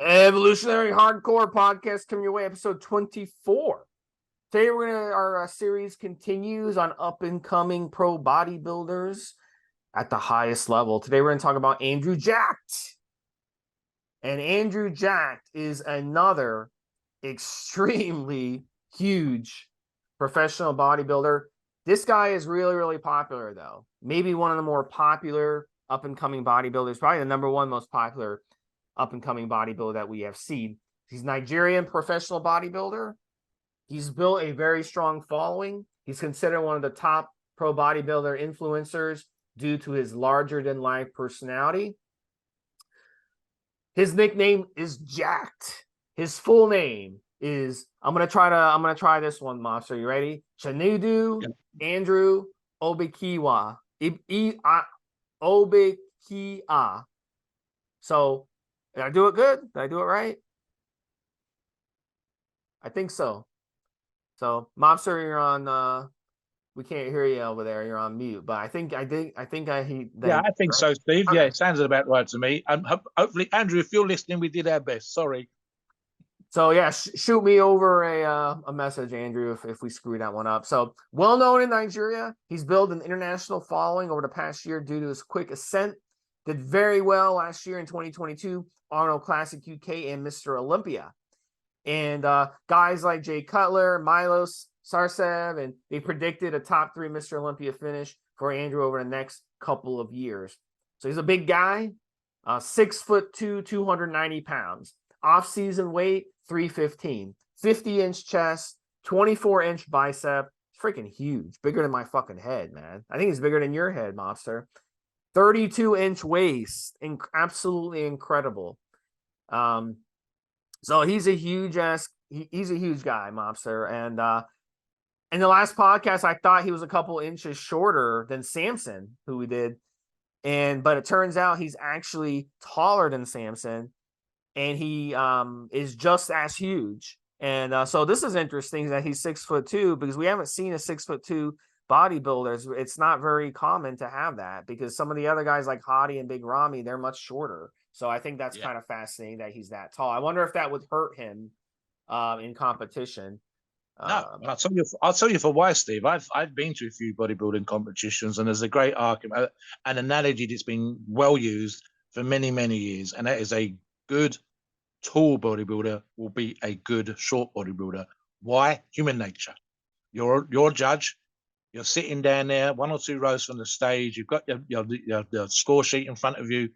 Evolutionary Hardcore Podcast coming your way, episode 24. Today our series continues on up and coming pro bodybuilders at the highest level. Today we're going to talk about Andrew Jacked. And Andrew Jacked is another extremely huge professional bodybuilder. This guy is really, really popular though. Maybe one of the more popular up and coming bodybuilders, probably the number one most popular up-and-coming bodybuilder that we have seen. He's a Nigerian professional bodybuilder. He's built a very strong following. He's considered one of the top pro bodybuilder influencers due to his larger-than-life personality. His nickname is Jacked. His full name is, I'm gonna try this one, Mobster. You ready? Chinedu Andrew Obekiwa. Obekia. So did I do it good? Did I do it right? I think so. So, Mobster, you're on. We can't hear you over there. You're on mute. But I think. Yeah, I think so, Steve. Okay. Yeah, it sounds about right to me. Hopefully, Andrew, if you're listening, we did our best. Sorry. So yeah, shoot me over a message, Andrew, if we screw that one up. So well known in Nigeria, he's built an international following over the past year due to his quick ascent. Did very well last year in 2022, Arnold Classic UK and MrOlympia. And guys like Jay Cutler, Milos Sarcev, and they predicted a top 3 MrOlympia finish for Andrew over the next couple of years. So he's a big guy, 6'2", 290 pounds. Off-season weight, 315. 50-inch chest, 24-inch bicep. It's freaking huge. Bigger than my fucking head, man. I think it's bigger than your head, Mobster. 32-inch waist, absolutely incredible. So he's a huge he's a huge guy, Mobster. And in the last podcast, I thought he was a couple inches shorter than Samson, who we did, but it turns out he's actually taller than Samson, and he is just as huge. And so this is interesting that he's 6'2", because we haven't seen a 6'2" bodybuilders. It's not very common to have that, because some of the other guys like Hadi and Big Ramy, they're much shorter. So I think that's kind of fascinating that he's that tall. I wonder if that would hurt him in competition. No, I'll tell you for why, Steve. I've been to a few bodybuilding competitions, and there's a great argument, an analogy that's been well used for many, many years, and that is a good tall bodybuilder will be a good short bodybuilder. Why? Human nature. You're a judge. You're sitting down there, 1 or 2 rows from the stage. You've got your score sheet in front of you,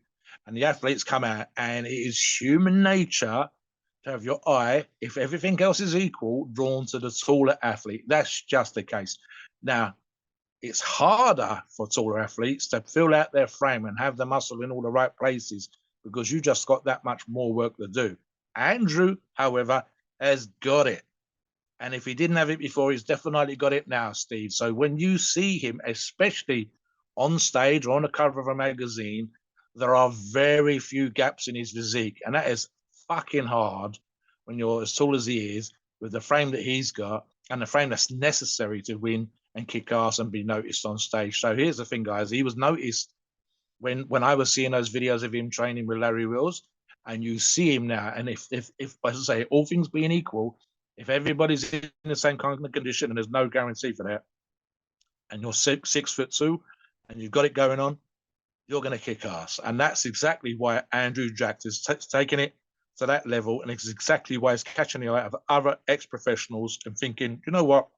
and the athletes come out, and it is human nature to have your eye, if everything else is equal, drawn to the taller athlete. That's just the case. Now, it's harder for taller athletes to fill out their frame and have the muscle in all the right places, because you just got that much more work to do. Andrew, however, has got it. And if he didn't have it before, he's definitely got it now, Steve. So when you see him, especially on stage or on the cover of a magazine, there are very few gaps in his physique. And that is fucking hard when you're as tall as he is, with the frame that he's got and the frame that's necessary to win and kick ass and be noticed on stage. So here's the thing, guys. He was noticed when I was seeing those videos of him training with Larry Wills, and you see him now. And if as I say, all things being equal, if everybody's in the same kind of condition, and there's no guarantee for that, and you're 6'2", and you've got it going on, you're going to kick ass. And that's exactly why Andrew Jacked is taking it to that level, and it's exactly why he's catching the eye of other ex-professionals and thinking, you know what,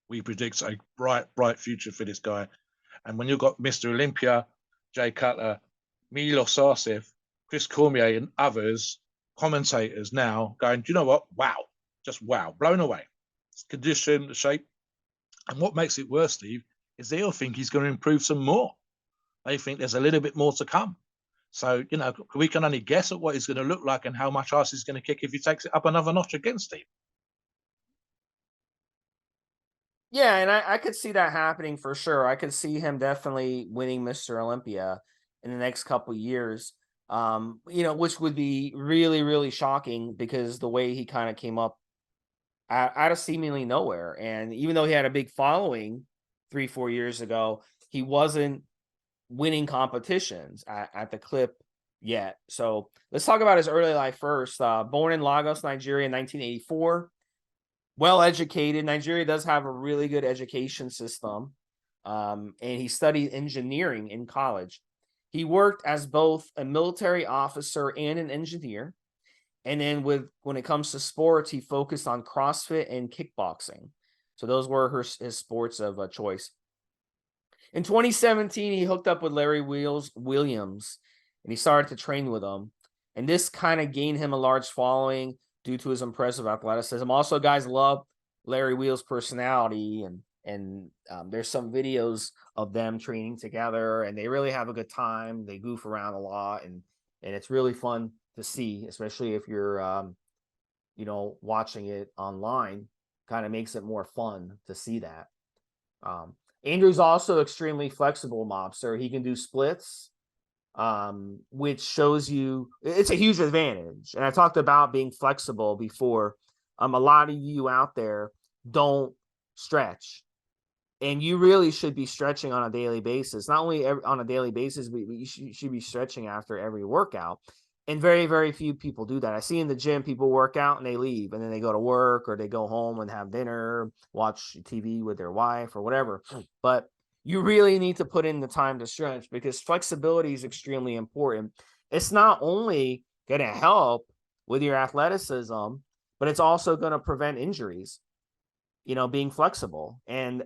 we predict a bright future for this guy. And when you've got MrOlympia, Jay Cutler, Milos Sarcev, Chris Cormier, and others, commentators now going, do you know what? Wow. Just wow. Blown away. It's condition, the shape. And what makes it worse, Steve, is they all think he's going to improve some more. They think there's a little bit more to come. So, you know, we can only guess at what he's going to look like and how much ass he's going to kick if he takes it up another notch again, Steve. Yeah, and I could see that happening for sure. I could see him definitely winning MrOlympia in the next couple of years, which would be really, really shocking, because the way he kind of came up out of seemingly nowhere. And even though he had a big following 3-4 years ago, he wasn't winning competitions at the clip yet. So let's talk about his early life first. Born in Lagos, Nigeria in 1984. Well educated. Nigeria does have a really good education system. And he studied engineering in college. He worked as both a military officer and an engineer. And then when it comes to sports, he focused on CrossFit and kickboxing. So those were his sports of choice. In 2017, he hooked up with Larry Williams, and he started to train with him. And this kind of gained him a large following due to his impressive athleticism. Also, guys love Larry Wheels' personality, and there's some videos of them training together, and they really have a good time. They goof around a lot, and it's really fun to see, especially if you're watching it online. Kind of makes it more fun to see that. Andrew's also extremely flexible, Mobster. He can do splits, which shows you it's a huge advantage. And I talked about being flexible before. A lot of you out there don't stretch, and you really should be stretching on a daily basis. Not only on a daily basis, but you should be stretching after every workout. And very, very few people do that. I see in the gym, people work out and they leave, and then they go to work or they go home and have dinner, watch TV with their wife or whatever. But you really need to put in the time to stretch, because flexibility is extremely important. It's not only going to help with your athleticism, but it's also going to prevent injuries. Being flexible and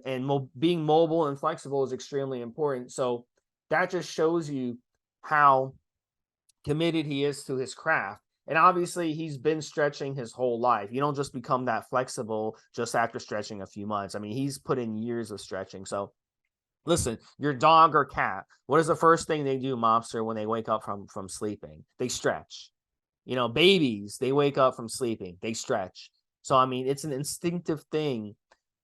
being mobile and flexible is extremely important. So that just shows you how committed he is to his craft. And obviously he's been stretching his whole life. You don't just become that flexible just after stretching a few months. I mean, he's put in years of stretching. So listen, your dog or cat, what is the first thing they do, Mobster, when they wake up from sleeping? They stretch. Babies, they wake up from sleeping, they stretch. So I mean, it's an instinctive thing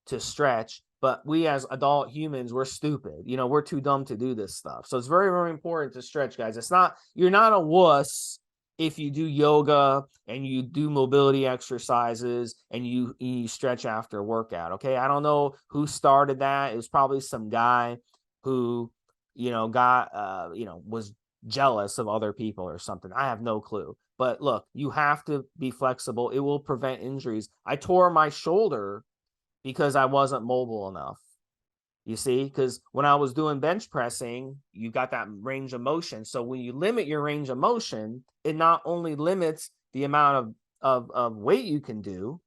to stretch. But we as adult humans, we're stupid. We're too dumb to do this stuff. So it's very, very important to stretch, guys. You're not a wuss if you do yoga and you do mobility exercises and you stretch after a workout. Okay. I don't know who started that. It was probably some guy who, was jealous of other people or something. I have no clue. But look, you have to be flexible. It will prevent injuries. I tore my shoulder because I wasn't mobile enough. You see, because when I was doing bench pressing, you got that range of motion. So when you limit your range of motion, it not only limits the amount of weight you can do,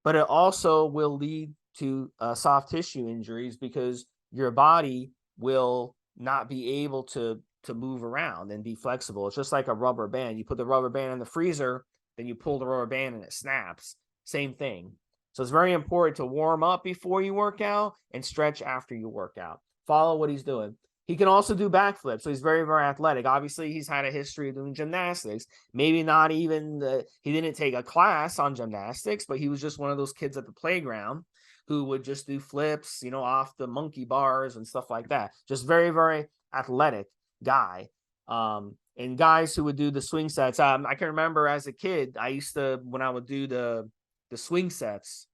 but it also will lead to soft tissue injuries, because your body will not be able to move around and be flexible. It's just like a rubber band. You put the rubber band in the freezer, then you pull the rubber band and it snaps. Same thing. So it's very important to warm up before you work out and stretch after you work out. Follow what he's doing. He can also do backflips, so he's very, very athletic. Obviously, he's had a history of doing gymnastics. Maybe not even he didn't take a class on gymnastics, but he was just one of those kids at the playground who would just do flips, off the monkey bars and stuff like that. Just very, very athletic guy. And guys who would do the swing sets. I can remember as a kid, when I would do the swing sets,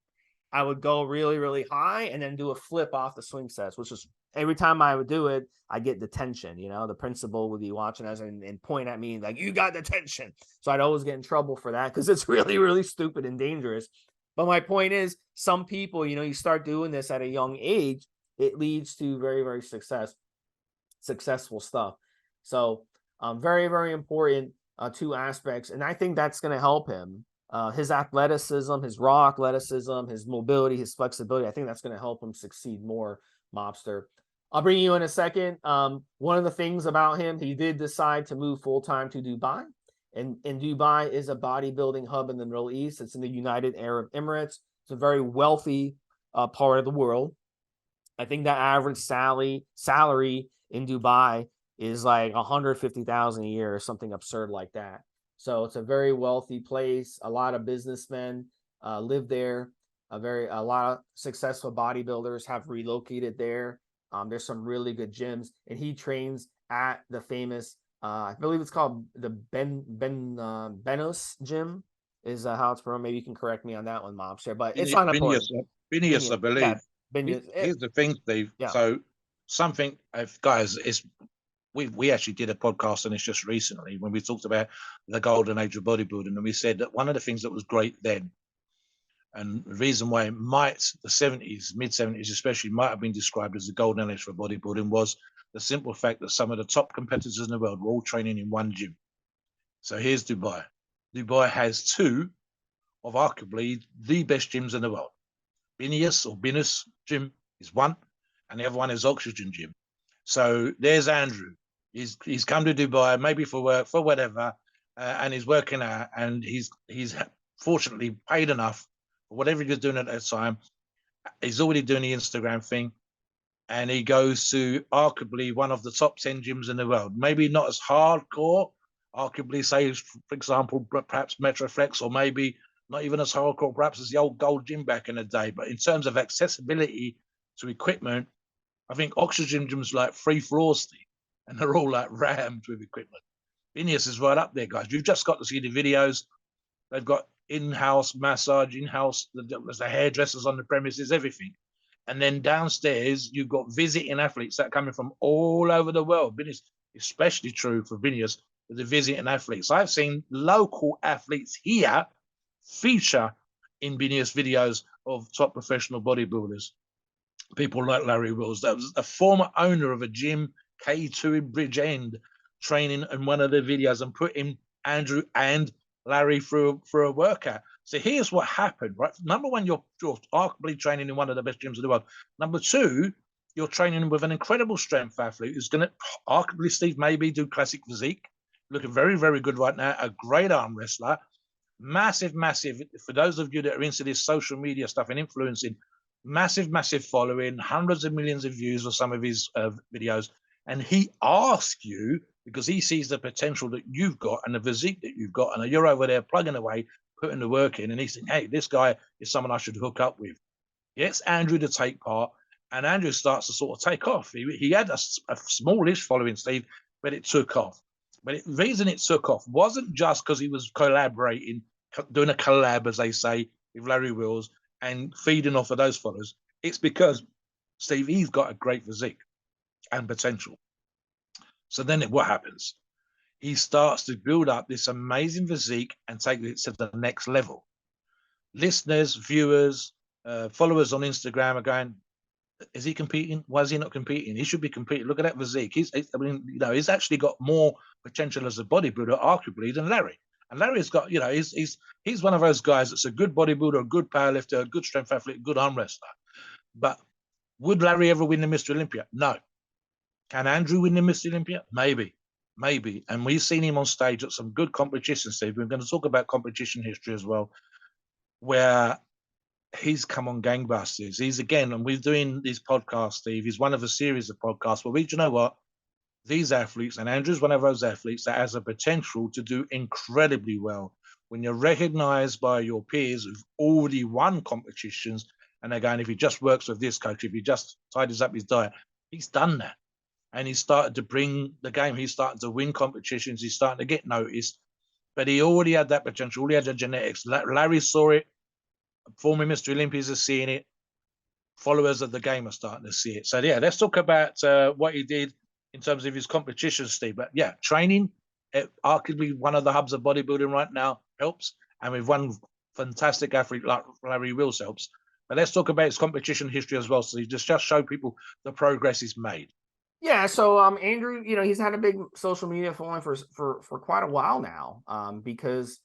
I would go really, really high and then do a flip off the swing sets, which was every time I would do it, I get detention. The principal would be watching us and point at me like, you got detention. So I'd always get in trouble for that, because it's really, really stupid and dangerous. But my point is, some people, you start doing this at a young age, it leads to very, very successful stuff. So very, very important two aspects. And I think that's going to help him. His athleticism, his raw athleticism, his mobility, his flexibility. I think that's going to help him succeed more, Mobster. I'll bring you in a second. One of the things about him, he did decide to move full-time to Dubai. And Dubai is a bodybuilding hub in the Middle East. It's in the United Arab Emirates. It's a very wealthy part of the world. I think the average salary in Dubai is like 150,000 a year or something absurd like that. So it's a very wealthy place. A lot of businessmen live there. A lot of successful bodybuilders have relocated there. There's some really good gyms, and he trains at the famous, I believe it's called the Benos gym, is how it's pronounced. Maybe you can correct me on that one, Mobster, but it's not important. Binius, I believe. Yeah, Here's the thing, Steve. Yeah. So something, guys, it's we actually did a podcast on this just recently when we talked about the golden age of bodybuilding, and we said that one of the things that was great then, and the reason why it might, the 70s, mid-70s especially, might have been described as the golden age for bodybuilding, was the simple fact that some of the top competitors in the world were all training in one gym. So here's Dubai. Dubai has two of arguably the best gyms in the world. Binus gym is one, and the other one is Oxygen Gym. So there's Andrew. He's come to Dubai, maybe for work, for whatever, and he's working out, and he's fortunately paid enough for whatever he was doing at that time. He's already doing the Instagram thing, and he goes to arguably one of the top 10 gyms in the world. Maybe not as hardcore, arguably, say, for example, perhaps Metroflex, or maybe not even as hardcore, perhaps as the old Gold Gym back in the day. But in terms of accessibility to equipment, I think Oxygen Gym's like 3 floors, Steve, and they're all like rammed with equipment. Ineos is right up there, guys. You've just got to see the videos. They've got in-house massage, in-house, the hairdressers on the premises, everything. And then downstairs, you've got visiting athletes that are coming from all over the world. It's especially true for Vineas, the visiting athletes. I've seen local athletes here feature in Vineas videos of top professional bodybuilders. People like Larry Wills, that was a former owner of a gym, K2 in Bridgend, training in one of the videos and putting Andrew and Larry through a workout. So here's what happened, right? Number one, you're arguably training in one of the best gyms in the world. Number two, you're training with an incredible strength athlete who's going to arguably, Steve, maybe do classic physique, looking very, very good right now, a great arm wrestler, massive, for those of you that are into this social media stuff and influencing, massive following, hundreds of millions of views on some of his videos. And he asks you, because he sees the potential that you've got and the physique that you've got, and you're over there plugging away, putting the work in, and he's saying, hey, this guy is someone I should hook up with. Gets Andrew to take part, and Andrew starts to sort of take off. He had a smallish following, Steve, but it took off. But the reason it took off wasn't just because he was collaborating, doing a collab, as they say, with Larry Wills, and feeding off of those followers. It's because, Steve, he's got a great physique and potential. So then what happens? He starts to build up this amazing physique and take it to the next level. Listeners, viewers, followers on Instagram are going, is he competing? Why is he not competing? He should be competing. Look at that physique. He's actually got more potential as a bodybuilder, arguably, than Larry. And Larry's got, he's one of those guys that's a good bodybuilder, a good powerlifter, a good strength athlete, a good arm wrestler. But would Larry ever win the Mr. Olympia? No. Can Andrew win the Mr. Olympia? Maybe. And we've seen him on stage at some good competitions, Steve. We're going to talk about competition history as well, where he's come on gangbusters. He's, again, and we're doing these podcasts, Steve. He's one of a series of podcasts. But you know what? These athletes, and Andrew's one of those athletes that has a potential to do incredibly well. When you're recognized by your peers who've already won competitions, and they're going, if he just works with this coach, if he just tidies up his diet, he's done that. And he's started to bring the game. He's starting to win competitions. He's starting to get noticed. But he already had that potential. Already had the genetics. Larry saw it. Former Mr. Olympians are seeing it. Followers of the game are starting to see it. So, yeah, let's talk about what he did in terms of his competitions, Steve. But, yeah, training, arguably one of the hubs of bodybuilding right now, helps. And we've one fantastic athlete like Larry Wills helps. But let's talk about his competition history as well. So you just show people the progress he's made. Yeah, so Andrew, he's had a big social media following for quite a while now, because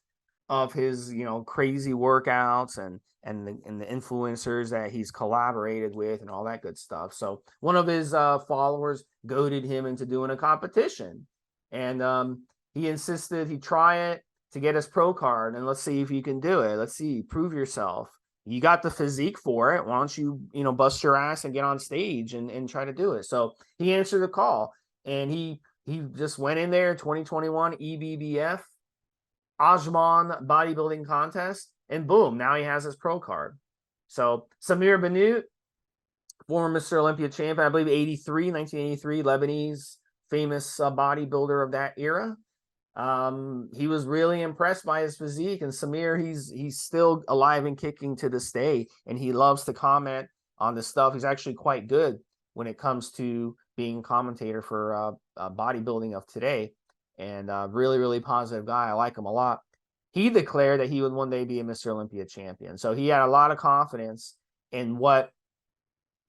of his crazy workouts and the influencers that he's collaborated with and all that good stuff. So one of his followers goaded him into doing a competition, and he insisted he try it to get his pro card, and let's see if you can do it. Let's see, prove yourself. You got the physique for it. Why don't you, bust your ass and get on stage and try to do it? So he answered the call, and he just went in there, 2021 EBBF Ajman bodybuilding contest, and boom, now he has his pro card. So Samir Bannout, former Mr. Olympia champion, I believe 1983, Lebanese, famous bodybuilder of that era. He was really impressed by his physique, and Samir, he's still alive and kicking to this day, and he loves to comment on the stuff. He's actually quite good when it comes to being a commentator for bodybuilding of today, and really, really positive guy. I like him a lot. He declared that he would one day be a Mr. Olympia champion. So he had a lot of confidence in what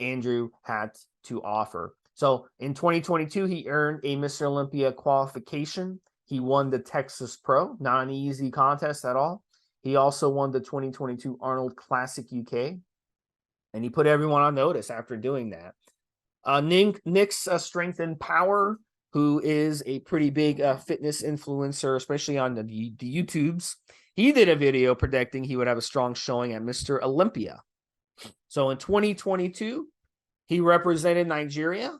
Andrew had to offer. So in 2022, he earned a Mr. Olympia qualification. He won the Texas Pro, not an easy contest at all. He also won the 2022 Arnold Classic UK, and he put everyone on notice after doing that. Nick's Strength and Power, who is a pretty big fitness influencer, especially on the YouTubes, he did a video predicting he would have a strong showing at Mr. Olympia. So in 2022, he represented Nigeria,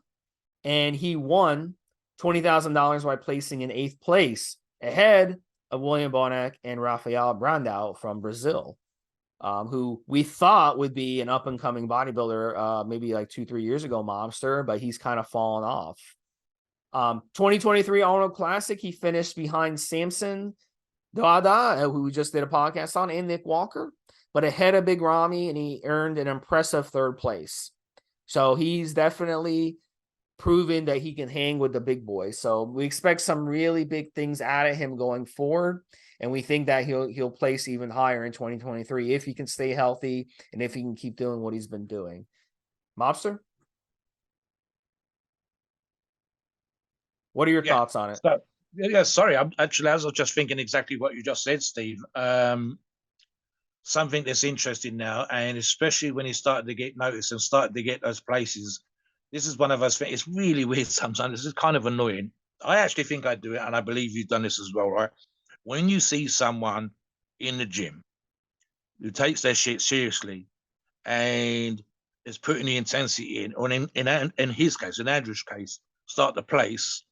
and he won $20,000 by placing in 8th place, ahead of William Bonac and Rafael Brandao from Brazil, who we thought would be an up-and-coming bodybuilder maybe like 2-3 years ago, Mobster, but he's kind of fallen off. 2023 Arnold Classic, he finished behind Samson Dada, who we just did a podcast on, and Nick Walker, but ahead of Big Ramy, and he earned an impressive 3rd place. So he's definitely proven that he can hang with the big boys. So we expect some really big things out of him going forward, and we think that he'll place even higher in 2023 if he can stay healthy and if he can keep doing what he's been doing. Mobster, what are your thoughts on it? So, sorry, I was just thinking exactly what you just said, Steve. Something that's interesting now, and especially when he started to get noticed and started to get those places. This is one of those things. It's really weird sometimes. This is kind of annoying. I actually think I do it, and I believe you've done this as well, right? When you see someone in the gym who takes their shit seriously and is putting the intensity in, or in his case, in Andrew's case, start the place,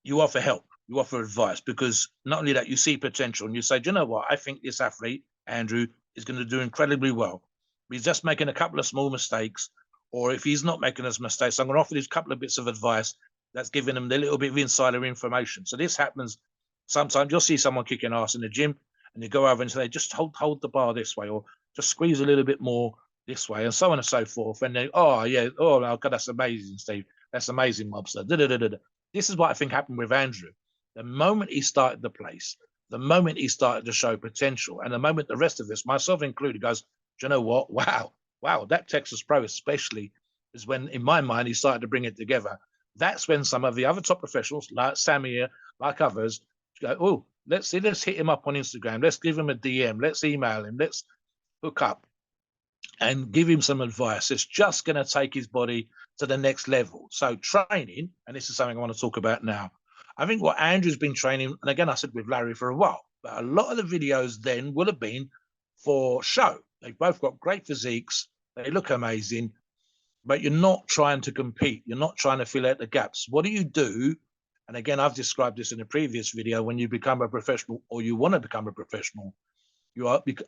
you offer help, you offer advice, because not only that, you see potential and you say, do you know what? I think this athlete, Andrew, is going to do incredibly well. He's just making a couple of small mistakes. Or if he's not making those mistakes, I'm going to offer these couple of bits of advice that's giving them a little bit of insider information. So this happens sometimes. You'll see someone kicking ass in the gym, and you go over and say, just hold the bar this way, or just squeeze a little bit more this way, and so on and so forth. And they, oh yeah, oh my God, that's amazing, Steve. That's amazing, Mobster. This is what I think happened with Andrew. The moment he started the place, the moment he started to show potential, and the moment the rest of us, myself included, goes, do you know what? Wow, that Texas Pro especially is when, in my mind, he started to bring it together. That's when some of the other top professionals, like Samir, like others, go, oh, let's hit him up on Instagram. Let's give him a DM. Let's email him. Let's hook up and give him some advice. It's just going to take his body to the next level. So training, and this is something I want to talk about now. I think what Andrew's been training, and again, I said with Larry for a while, but a lot of the videos then would have been for show. They've both got great physiques. They look amazing, but you're not trying to compete. You're not trying to fill out the gaps. What do you do? And again, I've described this in a previous video. When you become a professional, or you want to become a professional,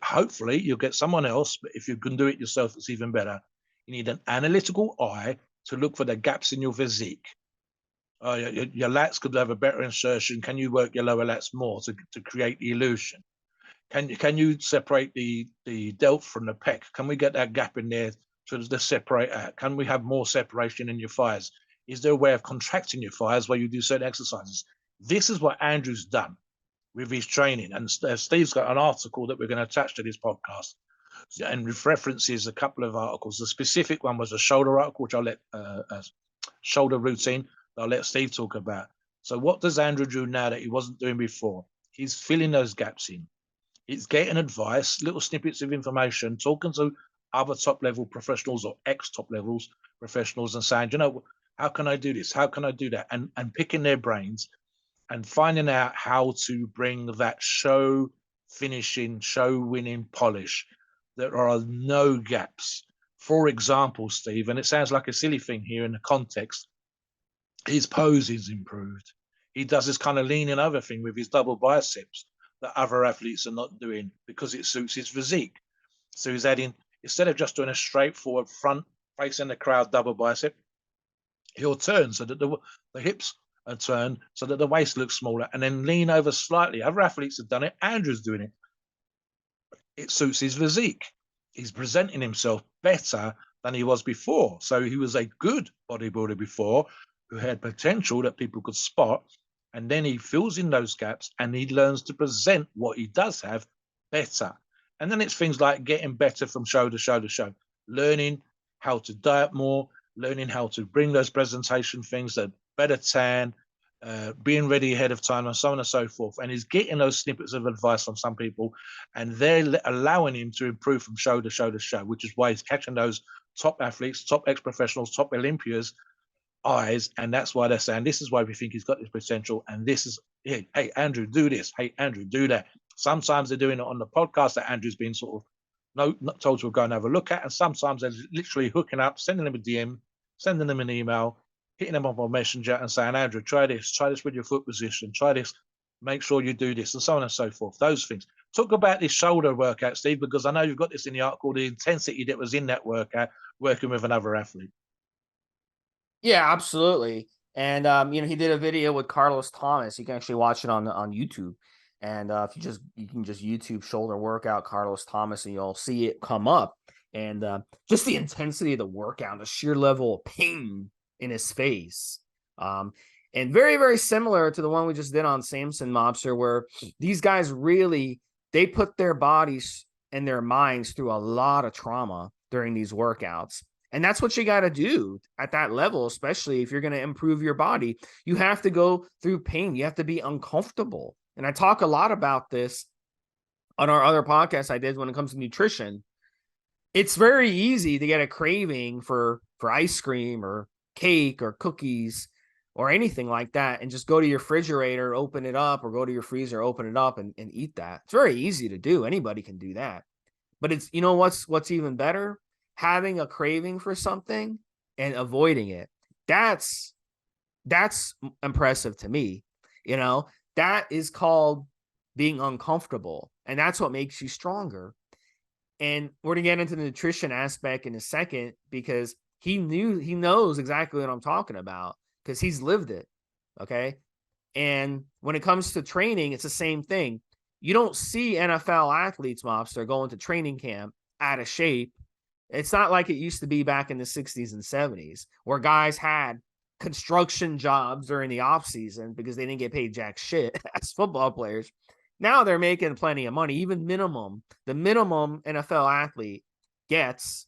hopefully you'll get someone else, but if you can do it yourself, it's even better. You need an analytical eye to look for the gaps in your physique. Your lats could have a better insertion. Can you work your lower lats more to create the illusion? Can you separate the delt from the pec? Can we get that gap in there to separate out? Can we have more separation in your thighs? Is there a way of contracting your thighs while you do certain exercises? This is what Andrew's done with his training. And Steve's got an article that we're going to attach to this podcast, and references a couple of articles. The specific one was a shoulder article, which I'll let shoulder routine, I'll let Steve talk about. So what does Andrew do now that he wasn't doing before? He's filling those gaps in. He's getting advice, little snippets of information, talking to other top level professionals or ex-top levels professionals and saying, you know, how can I do this? How can I do that? And picking their brains and finding out how to bring that show finishing, show winning polish. There are no gaps. For example, Steve, and it sounds like a silly thing here in the context, his pose is improved. He does this kind of leaning over thing with his double biceps that other athletes are not doing because it suits his physique. So he's adding, instead of just doing a straightforward front facing the crowd double bicep, he'll turn so that the hips are turned so that the waist looks smaller, and then lean over slightly. Other athletes have done it. Andrew's doing it. It suits his physique. He's presenting himself better than he was before. So he was a good bodybuilder before who had potential that people could spot. And then he fills in those gaps and he learns to present what he does have better. And then it's things like getting better from show to show to show, learning how to diet more, learning how to bring those presentation things, that better tan, being ready ahead of time, and so on and so forth. And he's getting those snippets of advice from some people, and they're allowing him to improve from show to show to show, which is why he's catching those top athletes, top ex-professionals, top Olympias eyes. And that's why they're saying, this is why we think he's got this potential. And this is, hey, Andrew, do this. Hey, Andrew, do that. Sometimes they're doing it on the podcast that Andrew's been sort of not told to go and have a look at. And sometimes they're literally hooking up, sending them a DM, sending them an email, hitting them up on Messenger and saying, Andrew, try this with your foot position, try this, make sure you do this, and so on and so forth. Those things. Talk about this shoulder workout, Steve, because I know you've got this in the article, the intensity that was in that workout, working with another athlete. Yeah, absolutely. And he did a video with Carlos Thomas. You can actually watch it on YouTube. And if you can just YouTube shoulder workout Carlos Thomas, and you'll see it come up. And just the intensity of the workout, the sheer level of pain in his face. And very, very similar to the one we just did on Samson Mobster, where these guys really, they put their bodies and their minds through a lot of trauma during these workouts. And that's what you got to do at that level, especially if you're going to improve your body. You have to go through pain. You have to be uncomfortable. And I talk a lot about this on our other podcasts I did when it comes to nutrition. It's very easy to get a craving for ice cream or cake or cookies or anything like that, and just go to your refrigerator, open it up, or go to your freezer, open it up and eat that. It's very easy to do. Anybody can do that. But it's, what's even better? Having a craving for something and avoiding it. That's impressive to me. That is called being uncomfortable. And that's what makes you stronger. And we're going to get into the nutrition aspect in a second, because he knows exactly what I'm talking about, because he's lived it. Okay. And when it comes to training, it's the same thing. You don't see NFL athletes, Mobster, going to training camp out of shape. It's not like it used to be back in the 60s and 70s, where guys had construction jobs during the off season because they didn't get paid jack shit as football players. Now they're making plenty of money. Even the minimum NFL athlete gets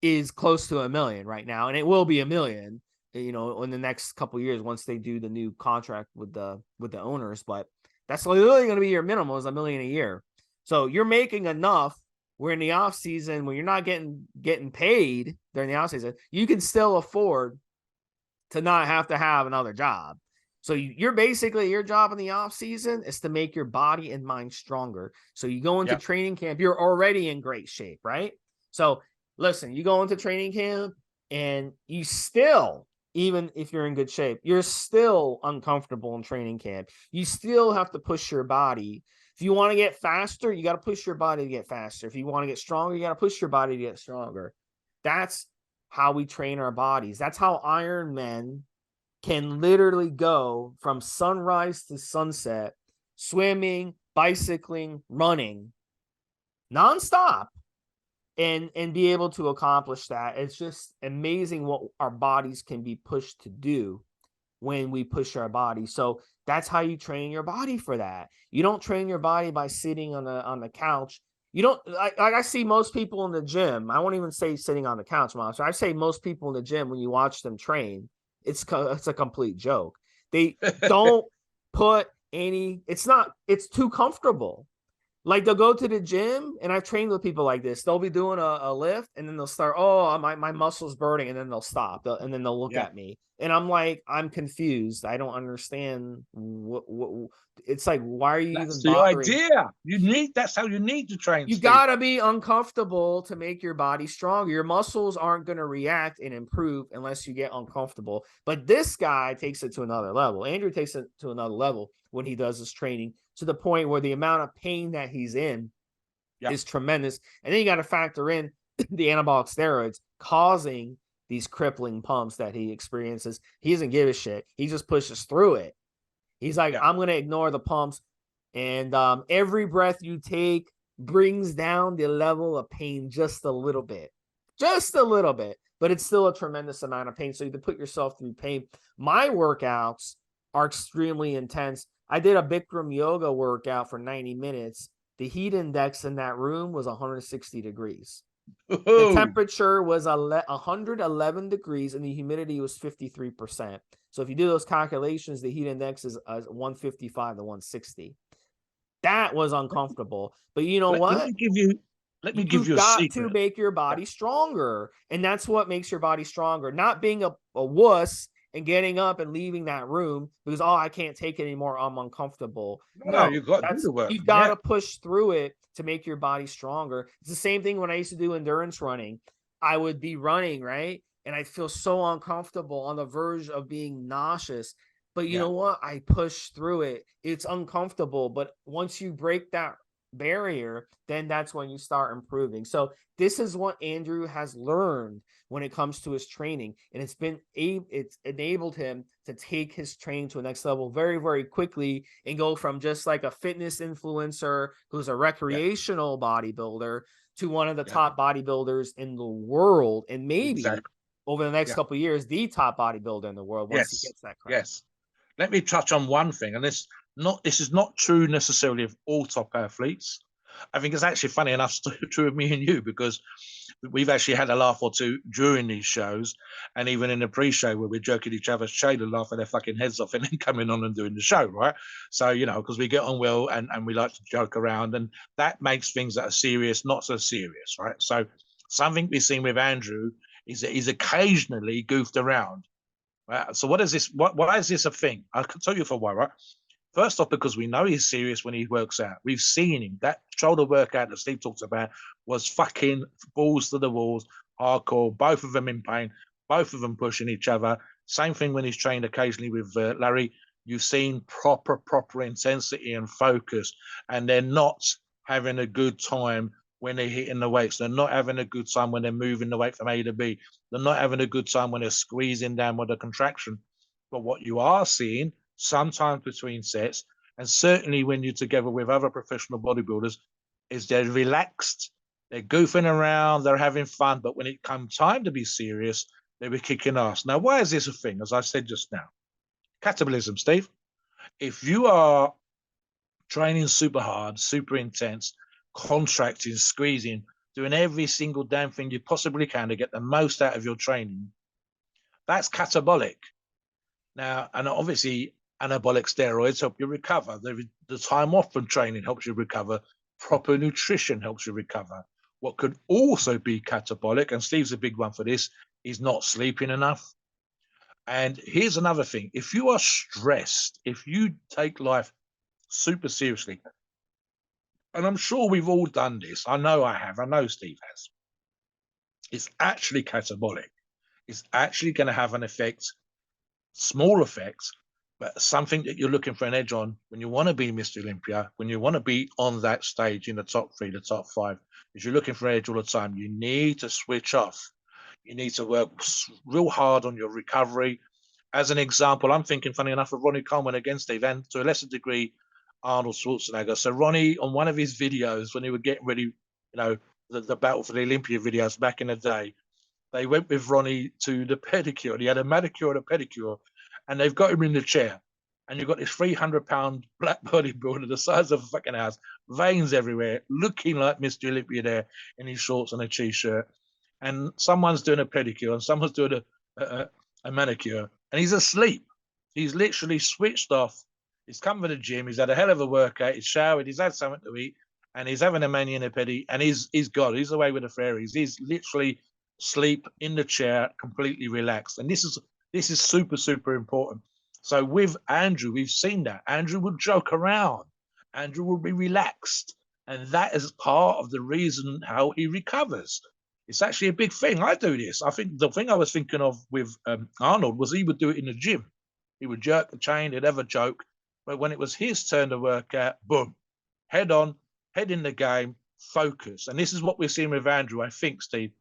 is close to $1 million right now. And it will be $1 million, in the next couple of years, once they do the new contract with the owners. But that's literally going to be your minimum, is $1 million a year. So you're making enough. We're in the off season, when you're not getting paid during the off season, you can still afford to not have to have another job. So you're basically, your job in the off season is to make your body and mind stronger. So you go into training camp, you're already in great shape, right? So listen, you go into training camp and you still, even if you're in good shape, you're still uncomfortable in training camp. You still have to push your body. If you want to get faster, you got to push your body to get faster. If you want to get stronger, you got to push your body to get stronger. That's how we train our bodies. That's how Iron Men can literally go from sunrise to sunset, swimming, bicycling, running, nonstop, and be able to accomplish that. It's just amazing what our bodies can be pushed to do when we push our body. So that's how you train your body for that. You don't train your body by sitting on the couch. You don't, like I see most people in the gym. I won't even say sitting on the couch, Mom. So I say most people in the gym, when you watch them train, it's a complete joke. They don't put any, it's too comfortable. Like, they'll go to the gym, and I've trained with people like this. They'll be doing a lift, and then they'll start, my muscle's burning, and then they'll stop, and then they'll look at me. And I'm like, I'm confused. I don't understand what it's like. Why are you That's even bothering? The idea. That's how you need to train. You gotta be uncomfortable to make your body stronger. Your muscles aren't going to react and improve unless you get uncomfortable. But this guy takes it to another level. Andrew takes it to another level when he does his training, to the point where the amount of pain that he's in is tremendous. And then you got to factor in the anabolic steroids causing these crippling pumps that he experiences. He doesn't give a shit. He just pushes through it. He's like, I'm going to ignore the pumps. And every breath you take brings down the level of pain just a little bit. just a little bit, but it's still a tremendous amount of pain. So you have to put yourself through pain. My workouts are extremely intense. I did a Bikram yoga workout for 90 minutes. The heat index in that room was 160 degrees. The temperature was 111 degrees and the humidity was 53%. So if you do those calculations, the heat index is 155 to 160. That was uncomfortable. But you know what? Let me give you a got secret. to make your body stronger. And that's what makes your body stronger. Not being a wuss and getting up and leaving that room because, oh, I can't take it anymore. I'm uncomfortable. No, you got to do the work. You got to push through it to make your body stronger. It's the same thing when I used to do endurance running. I would be running, right? And I'd feel so uncomfortable on the verge of being nauseous. But you know what? I push through it. It's uncomfortable. But once you break that barrier, then that's when you start improving. So this is what Andrew has learned when it comes to his training, and it's enabled him to take his training to a next level very, very quickly and go from just like a fitness influencer who's a recreational bodybuilder to one of the top bodybuilders in the world, and maybe over the next couple of years, the top bodybuilder in the world once he gets that crown. Let me touch on one thing, and this is not true necessarily of all top athletes. I think it's actually funny enough true of me and you, because we've actually had a laugh or two during these shows, and even in the pre-show where we're joking each other's shade and laughing their fucking heads off and then coming on and doing the show, right? So, you know, because we get on well and we like to joke around, and that makes things that are serious not so serious, right? So something we've seen with Andrew is that he's occasionally goofed around. Right? So what is this? Why is this a thing? I can tell you for why, right? First off, because we know he's serious when he works out. We've seen him. That shoulder workout that Steve talks about was fucking balls to the walls, hardcore, both of them in pain, both of them pushing each other. Same thing when he's trained occasionally with Larry. You've seen proper intensity and focus, and they're not having a good time when they're hitting the weights. They're not having a good time when they're moving the weight from A to B. They're not having a good time when they're squeezing down with a contraction. But what you are seeing sometimes between sets, and certainly when you're together with other professional bodybuilders, is they're relaxed, they're goofing around, they're having fun. But when it comes time to be serious, they were kicking ass. Now, why is this a thing? As I said just now, catabolism, Steve. If you are training super hard, super intense, contracting, squeezing, doing every single damn thing you possibly can to get the most out of your training, that's catabolic. Now, and obviously anabolic steroids help you recover. The time off from training helps you recover. Proper nutrition helps you recover. What could also be catabolic, and Steve's a big one for this, is not sleeping enough. And here's another thing. If you are stressed, if you take life super seriously, and I'm sure we've all done this. I know I have. I know Steve has. It's actually catabolic. It's actually going to have an effect, small effects, but something that you're looking for an edge on when you want to be Mr. Olympia, when you want to be on that stage in the top 3, the top 5. If you're looking for an edge all the time, you need to switch off. You need to work real hard on your recovery. As an example, I'm thinking, funny enough, of Ronnie Coleman against Steve, and to a lesser degree, Arnold Schwarzenegger. So Ronnie, on one of his videos, when he were getting ready, the Battle for the Olympia videos back in the day, they went with Ronnie to the pedicure. And he had a manicure and a pedicure, and they've got him in the chair. And you've got this 300-pound black bodybuilder the size of a fucking house, veins everywhere, looking like Mr. Olympia there in his shorts and a t-shirt. And someone's doing a pedicure and someone's doing a manicure, and he's asleep. He's literally switched off. He's come from the gym. He's had a hell of a workout. He's showered. He's had something to eat, and he's having a mani and a pedi, and he's gone. He's away with the fairies. He's literally asleep in the chair, completely relaxed. And this is super, super important. So with Andrew, we've seen that. Andrew would joke around. Andrew will be relaxed. And that is part of the reason how he recovers. It's actually a big thing. I do this. I think the thing I was thinking of with Arnold was he would do it in the gym. He would jerk the chain, he'd have a joke. But when it was his turn to work out, boom, head on, head in the game, focus. And this is what we're seeing with Andrew, I think, Steve.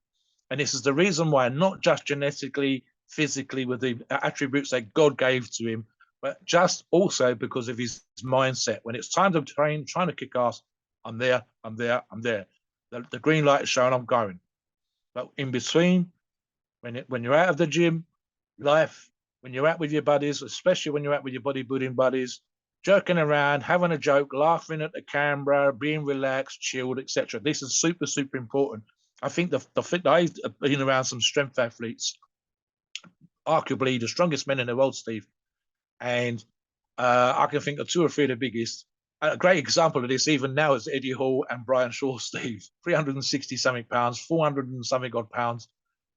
And this is the reason why, not just genetically, physically, with the attributes that God gave to him, but just also because of his mindset. When it's time to train, trying to kick ass, I'm there. The green light is showing, I'm going. But in between, when you're out of the gym, life, when you're out with your buddies, especially when you're out with your bodybuilding buddies, jerking around, having a joke, laughing at the camera, being relaxed, chilled, etc. This is super, super important. I think the thing that I've been around some strength athletes, arguably the strongest men in the world, Steve, and I can think of 2 or 3 of the biggest. A great example of this, even now, is Eddie Hall and Brian Shaw, Steve. 360 something pounds, 400 and something odd pounds,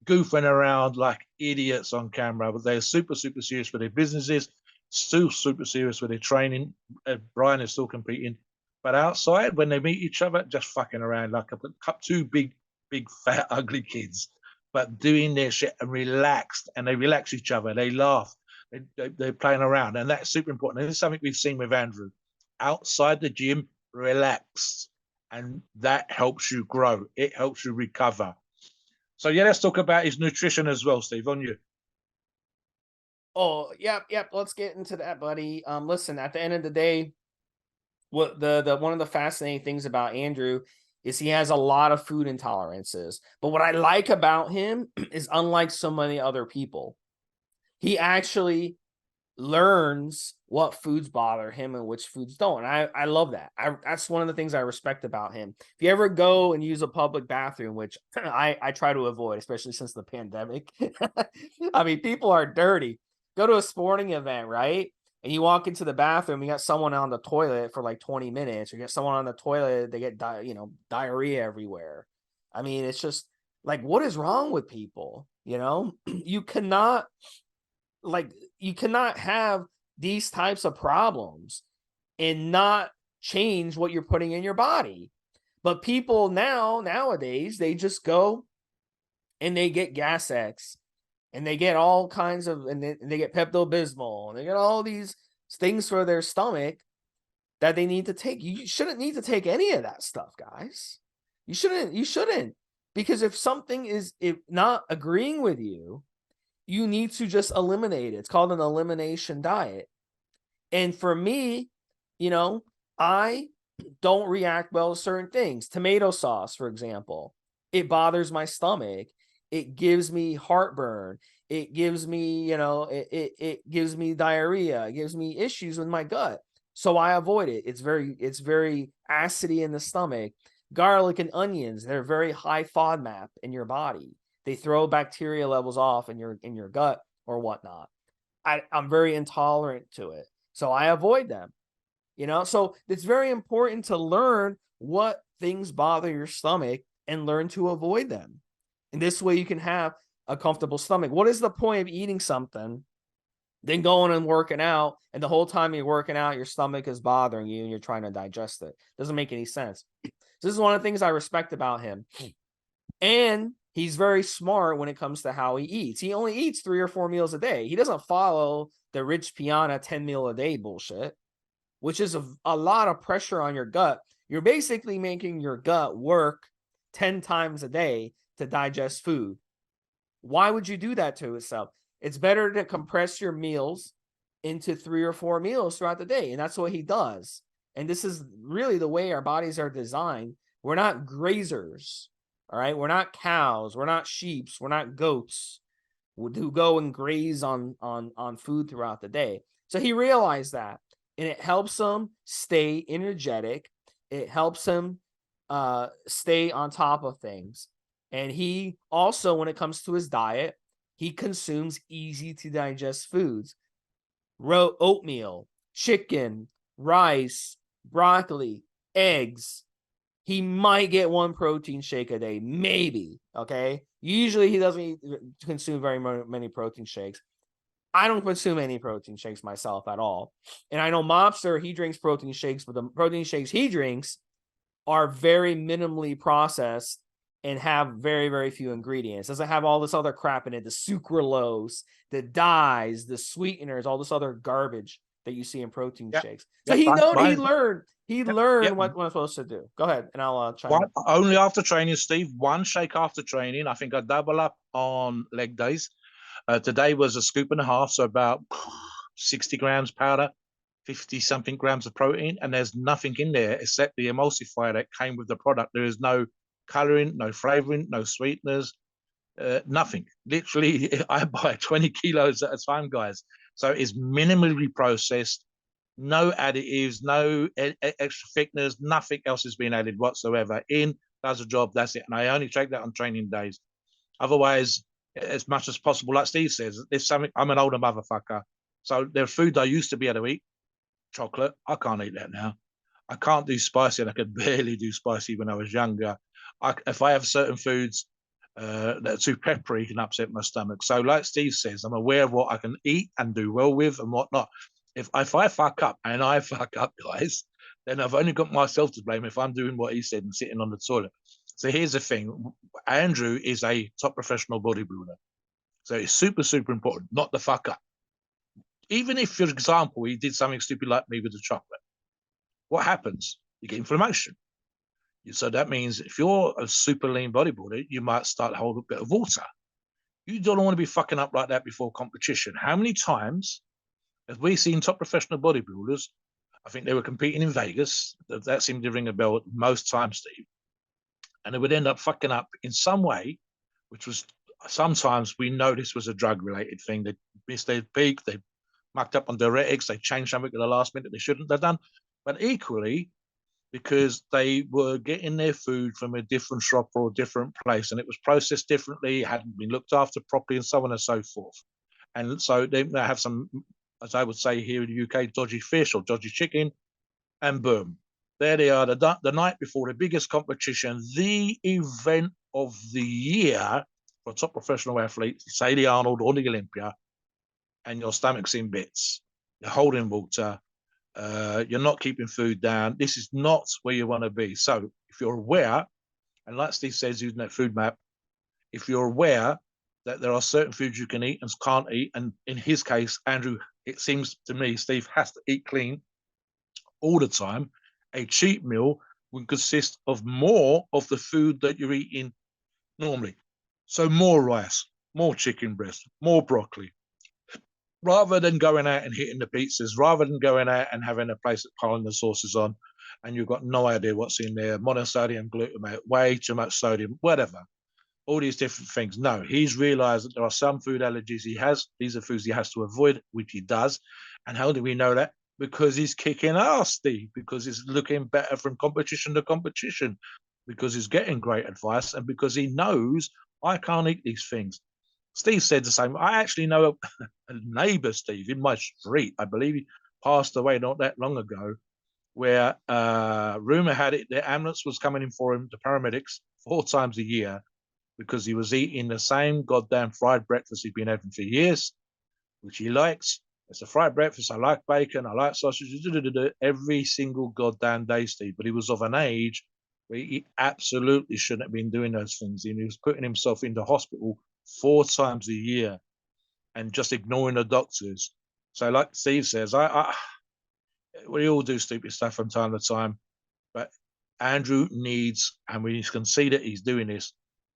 goofing around like idiots on camera, but they're super, super serious with their businesses, still super serious with their training. Brian is still competing. But outside, when they meet each other, just fucking around like 2 big, fat, ugly kids, but doing their shit and relaxed, and they relax each other. They laugh. They're playing around, and that's super important. And this is something we've seen with Andrew. Outside the gym, relax, and that helps you grow. It helps you recover. So yeah, let's talk about his nutrition as well, Steve. On you. Oh, yep. Let's get into that, buddy. Listen, at the end of the day, what the one of the fascinating things about Andrew is he has a lot of food intolerances. But what I like about him is, unlike so many other people, he actually learns what foods bother him and which foods don't. And I love that. That's one of the things I respect about him. If you ever go and use a public bathroom, which I try to avoid, especially since the pandemic. I mean, people are dirty. Go to a sporting event, right? And you walk into the bathroom, you got someone on the toilet for like 20 minutes, or you get someone on the toilet, they get diarrhea everywhere. I mean, it's just like, what is wrong with people? You cannot have these types of problems and not change what you're putting in your body. But people nowadays, they just go and they get Gas X, and they get all kinds of, and they get Pepto-Bismol, and they get all these things for their stomach that they need to take. You shouldn't need to take any of that stuff, guys. You shouldn't, because if something is not agreeing with you, you need to just eliminate it. It's called an elimination diet. And for me, I don't react well to certain things. Tomato sauce, for example, it bothers my stomach. It gives me heartburn. It gives me, it gives me diarrhea. It gives me issues with my gut. So I avoid it. It's very acidy in the stomach. Garlic and onions, they're very high FODMAP in your body. They throw bacteria levels off in your gut or whatnot. I'm very intolerant to it, so I avoid them. So it's very important to learn what things bother your stomach and learn to avoid them. And this way you can have a comfortable stomach. What is the point of eating something, then going and working out, and the whole time you're working out, your stomach is bothering you and you're trying to digest it? Doesn't make any sense. So this is one of the things I respect about him. And he's very smart when it comes to how he eats. He only eats 3 or 4 meals a day. He doesn't follow the Rich Piana 10 meal a day bullshit, which is a lot of pressure on your gut. You're basically making your gut work 10 times a day to digest food. Why would you do that to itself? It's better to compress your meals into 3 or 4 meals throughout the day. And that's what he does. And this is really the way our bodies are designed. We're not grazers. All right. We're not cows. We're not sheep. We're not goats who go and graze on food throughout the day. So he realized that, and it helps him stay energetic. It helps him stay on top of things. And he also, when it comes to his diet, he consumes easy to digest foods: oatmeal, chicken, rice, broccoli, eggs. He might get 1 protein shake a day, maybe. Okay. Usually he doesn't consume very many protein shakes. I don't consume any protein shakes myself at all. And I know Mobster, he drinks protein shakes, but the protein shakes he drinks are very minimally processed and have very, very few ingredients. Doesn't have all this other crap in it, the sucralose, the dyes, the sweeteners, all this other garbage that you see in protein shakes. So he learned what I'm supposed to do. Go ahead, and I'll chime in. Only after training, Steve. 1 shake after training. I think I double up on leg days. Today was a scoop and a half, so about 60 grams powder, 50 something grams of protein, and there's nothing in there except the emulsifier that came with the product. There is no coloring, no flavoring, no sweeteners, Nothing. Literally, I buy 20 kilos at a time, guys. So it's minimally processed, no additives, no extra thickness, nothing else is being added whatsoever. In, does a job, that's it. And I only take that on training days. Otherwise, as much as possible, like Steve says, there's something. I'm an older motherfucker, so there's food I used to be able to eat. Chocolate, I can't eat that now. I can't do spicy, and I could barely do spicy when I was younger. If I have certain foods that are too peppery, can upset my stomach. So, like Steve says, I'm aware of what I can eat and do well with and what not. If I fuck up, and I fuck up, guys, then I've only got myself to blame if I'm doing what he said and sitting on the toilet. So here's the thing: Andrew is a top professional bodybuilder, so it's super, super important not to fuck up. Even if, for example, he did something stupid like me with the chocolate, what happens? You get inflammation. So that means if you're a super lean bodybuilder, you might start to hold a bit of water. You don't want to be fucking up like that before competition. How many times have we seen top professional bodybuilders? I think they were competing in Vegas. That seemed to ring a bell most times, Steve. And they would end up fucking up in some way, which was sometimes we know this was a drug related thing. They missed their peak, they mucked up on diuretics, they changed something at the last minute they shouldn't have done. But equally, because they were getting their food from a different shop or a different place, and it was processed differently, hadn't been looked after properly, and so on and so forth. And so they have some, as I would say here in the UK, dodgy fish or dodgy chicken, and boom, there they are, the night before the biggest competition, the event of the year for top professional athletes, say the Arnold or the Olympia, and your stomach's in bits. You're holding water. You're not keeping food down. This is not where you want to be. So if you're aware, and like Steve says, using that food map, if you're aware that there are certain foods you can eat and can't eat, and in his case, Andrew, it seems to me, Steve has to eat clean all the time. A cheat meal would consist of more of the food that you're eating normally. So more rice, more chicken breast, more broccoli, rather than going out and hitting the pizzas, rather than going out and having a place that piling the sauces on, and you've got no idea what's in there, monosodium glutamate, way too much sodium, whatever, all these different things. No, he's realized that there are some food allergies he has. These are foods he has to avoid, which he does. And how do we know that? Because he's kicking ass, Steve, because he's looking better from competition to competition, because he's getting great advice, and because he knows I can't eat these things. Steve said the same. I actually know a neighbor, Steve, in my street. I believe he passed away not that long ago, where rumor had it the ambulance was coming in for him, the paramedics, 4 times a year, because he was eating the same goddamn fried breakfast he'd been having for years, which he likes. It's a fried breakfast. I like bacon. I like sausages. Every single goddamn day, Steve. But he was of an age where he absolutely shouldn't have been doing those things. And he was putting himself into hospital 4 times a year and just ignoring the doctors. So, like Steve says, we all do stupid stuff from time to time. But Andrew needs, and we can see that he's doing this,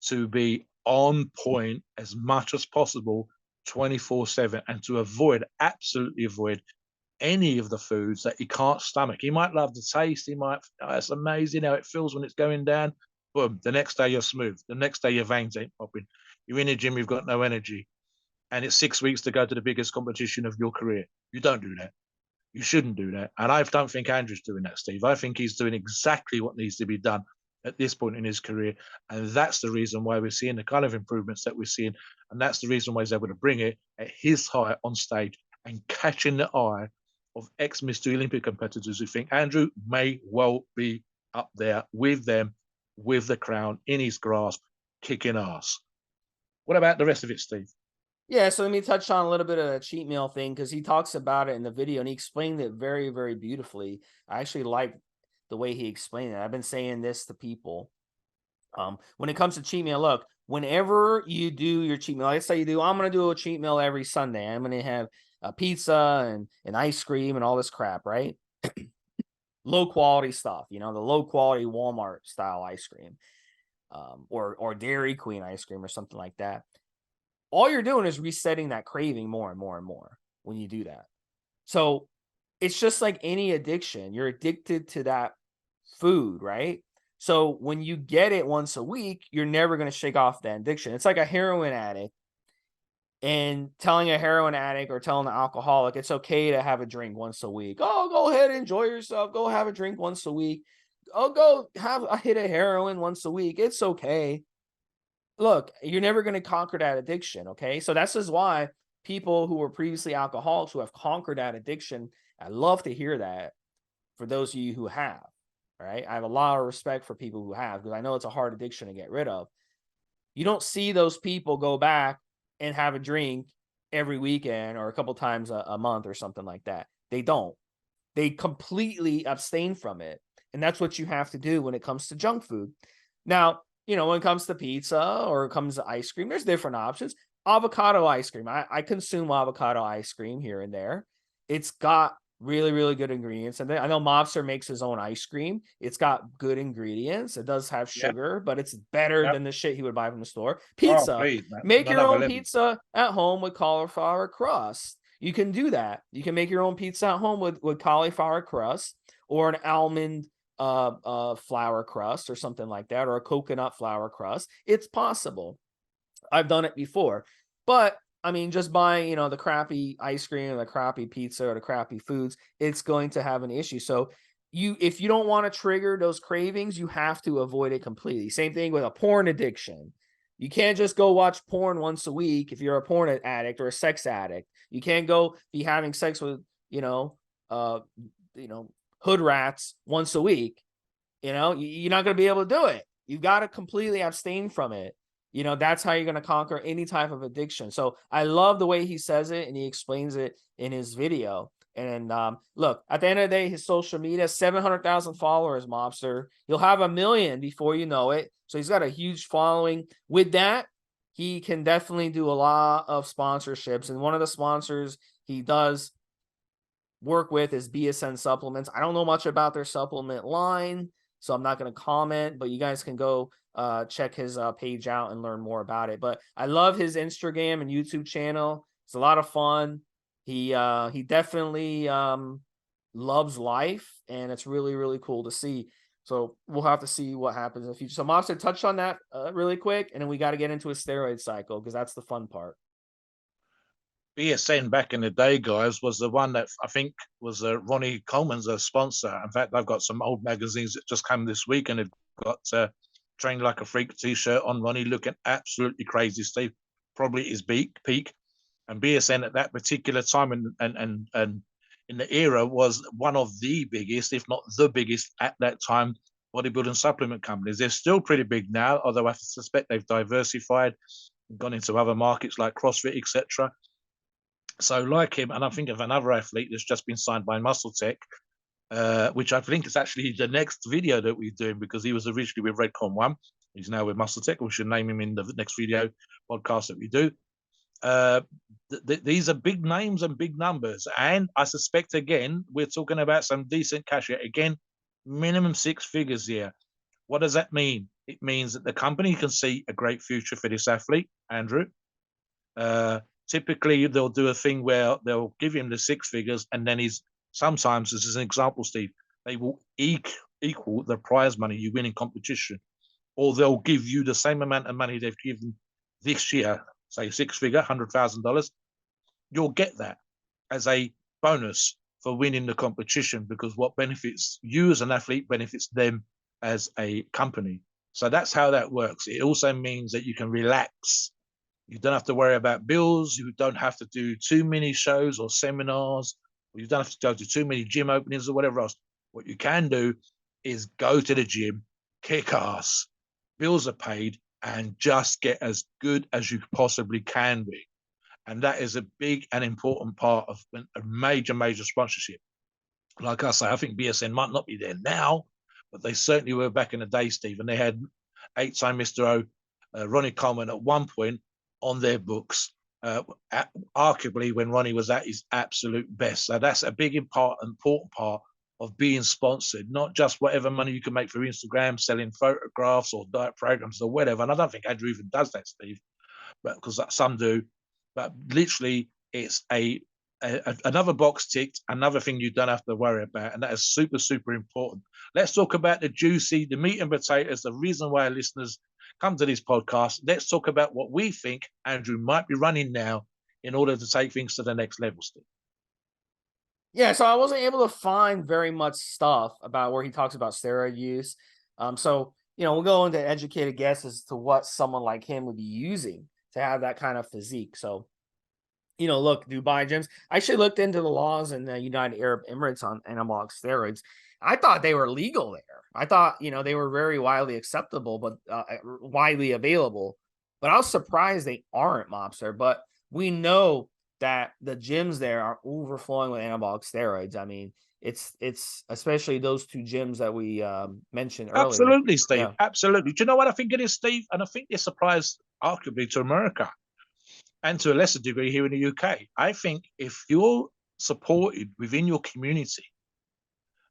to be on point as much as possible 24/7, and to absolutely avoid any of the foods that he can't stomach. He might love the taste. He might, it's amazing how it feels when it's going down. Boom, the next day you're smooth. The next day your veins ain't popping. You're in the gym, you've got no energy. And it's 6 weeks to go to the biggest competition of your career. You don't do that. You shouldn't do that. And I don't think Andrew's doing that, Steve. I think he's doing exactly what needs to be done at this point in his career. And that's the reason why we're seeing the kind of improvements that we're seeing. And that's the reason why he's able to bring it at his height on stage and catching the eye of ex-Mr. Olympia competitors who think Andrew may well be up there with them, with the crown in his grasp, kicking ass. What about the rest of it, Steve? Yeah, so let me touch on a little bit of a cheat meal thing, because he talks about it in the video and he explained it very, very beautifully. I actually like the way he explained it. I've been saying this to people. When it comes to cheat meal, look, whenever you do your cheat meal, let's say you do, I'm going to do a cheat meal every Sunday. I'm going to have a pizza and ice cream and all this crap, right? Low quality stuff, the low quality Walmart style ice cream, or Dairy Queen ice cream or something like that. All you're doing is resetting that craving more and more and more when you do that. So it's just like any addiction. You're addicted to that food, right? So when you get it once a week, you're never going to shake off that addiction. It's like a heroin addict and telling a heroin addict or telling an alcoholic it's okay to have a drink once a week. Oh, go ahead, enjoy yourself. Go have a drink once a week. Oh, go have a hit of heroin once a week. It's okay. Look, you're never going to conquer that addiction. Okay. So that's just why people who were previously alcoholics who have conquered that addiction, I love to hear that for those of you who have. Right. I have a lot of respect for people who have, because I know it's a hard addiction to get rid of. You don't see those people go back and have a drink every weekend or a couple times a month or something like that. They don't. They completely abstain from it. And that's what you have to do when it comes to junk food. Now, when it comes to pizza or it comes to ice cream, there's different options. Avocado ice cream. I consume avocado ice cream here and there. It's got really, really good ingredients. And I know Mobster makes his own ice cream. It's got good ingredients. It does have sugar, but it's better than the shit he would buy from the store. Oh, Pizza. please, man. Make your Another own level. pizza at home with cauliflower crust. You can do that. You can make your own pizza at home with cauliflower crust or an almond flour crust or something like that, or a coconut flour crust. It's possible. I've done it before. But I mean, just buying, the crappy ice cream or the crappy pizza or the crappy foods, it's going to have an issue. So if you don't want to trigger those cravings, you have to avoid it completely. Same thing with a porn addiction. You can't just go watch porn once a week if you're a porn addict or a sex addict. You can't go be having sex with, hood rats once a week. You're not going to be able to do it. You've got to completely abstain from it. That's how you're going to conquer any type of addiction. So I love the way he says it and he explains it in his video. And look, at the end of the day, his social media, 700,000 followers, Mobster. He'll have 1 million before you know it. So he's got a huge following. With that, he can definitely do a lot of sponsorships. And one of the sponsors he does work with is BSN Supplements. I don't know much about their supplement line, so I'm not going to comment, but you guys can go check his page out and learn more about it. But I love his Instagram and YouTube channel. It's a lot of fun. He definitely loves life, and it's really, really cool to see. So we'll have to see what happens in the future. So Mobster, touch on that really quick, and then we got to get into a steroid cycle because that's the fun part. BSN back in the day, guys, was the one that I think was Ronnie Coleman's a sponsor. In fact, I've got some old magazines that just came this week, and they've got Train Like a Freak t-shirt on Ronnie, looking absolutely crazy, Steve. Probably his peak. And BSN at that particular time and in the era was one of the biggest, if not the biggest at that time, bodybuilding supplement companies. They're still pretty big now, although I suspect they've diversified, gone into other markets like CrossFit, etc. So like him, and I think of another athlete that's just been signed by Muscle Tech, which I think is actually the next video that we're doing, because he was originally with Redcon 1. He's now with Muscle Tech. We should name him in the next video podcast that we do. These are big names and big numbers. And I suspect, again, we're talking about some decent cash here. Again, minimum 6 figures here. What does that mean? It means that the company can see a great future for this athlete, Andrew. Typically, they'll do a thing where they'll give him the 6 figures, and then sometimes, this is an example, Steve, they will equal the prize money you win in competition, or they'll give you the same amount of money they've given this year, say 6 figure, $100,000. You'll get that as a bonus for winning the competition, because what benefits you as an athlete benefits them as a company. So that's how that works. It also means that you can relax. You don't have to worry about bills. You don't have to do too many shows or seminars. Or you don't have to go to too many gym openings or whatever else. What you can do is go to the gym, kick ass, bills are paid, and just get as good as you possibly can be. And that is a big and important part of a major, major sponsorship. Like I say, I think BSN might not be there now, but they certainly were back in the day, Steve. And they had 8-time Mr. O, Ronnie Coleman, at one point on their books, arguably when Ronnie was at his absolute best. So that's a big important part of being sponsored, not just whatever money you can make for Instagram, selling photographs or diet programs or whatever. And I don't think Andrew even does that, Steve, but because some do. But literally, it's a another box ticked, another thing you don't have to worry about, and that is super, super important. Let's talk about the juicy, the meat and potatoes, the reason why our listeners come to this podcast. Let's talk about what we think Andrew might be running now in order to take things to the next level, Steve. Yeah, so I wasn't able to find very much stuff about where he talks about steroid use. So we'll go into educated guess as to what someone like him would be using to have that kind of physique. So, look, Dubai gyms. I actually looked into the laws in the United Arab Emirates on anabolic steroids. I thought they were legal there. I thought, they were very widely acceptable, but widely available. But I was surprised they aren't, Mobster. But we know that the gyms there are overflowing with anabolic steroids. I mean, it's especially those two gyms that we mentioned earlier. Absolutely, Steve. Yeah. Absolutely. Do you know what I think it is, Steve? And I think this applies arguably to America and to a lesser degree here in the UK. I think if you're supported within your community,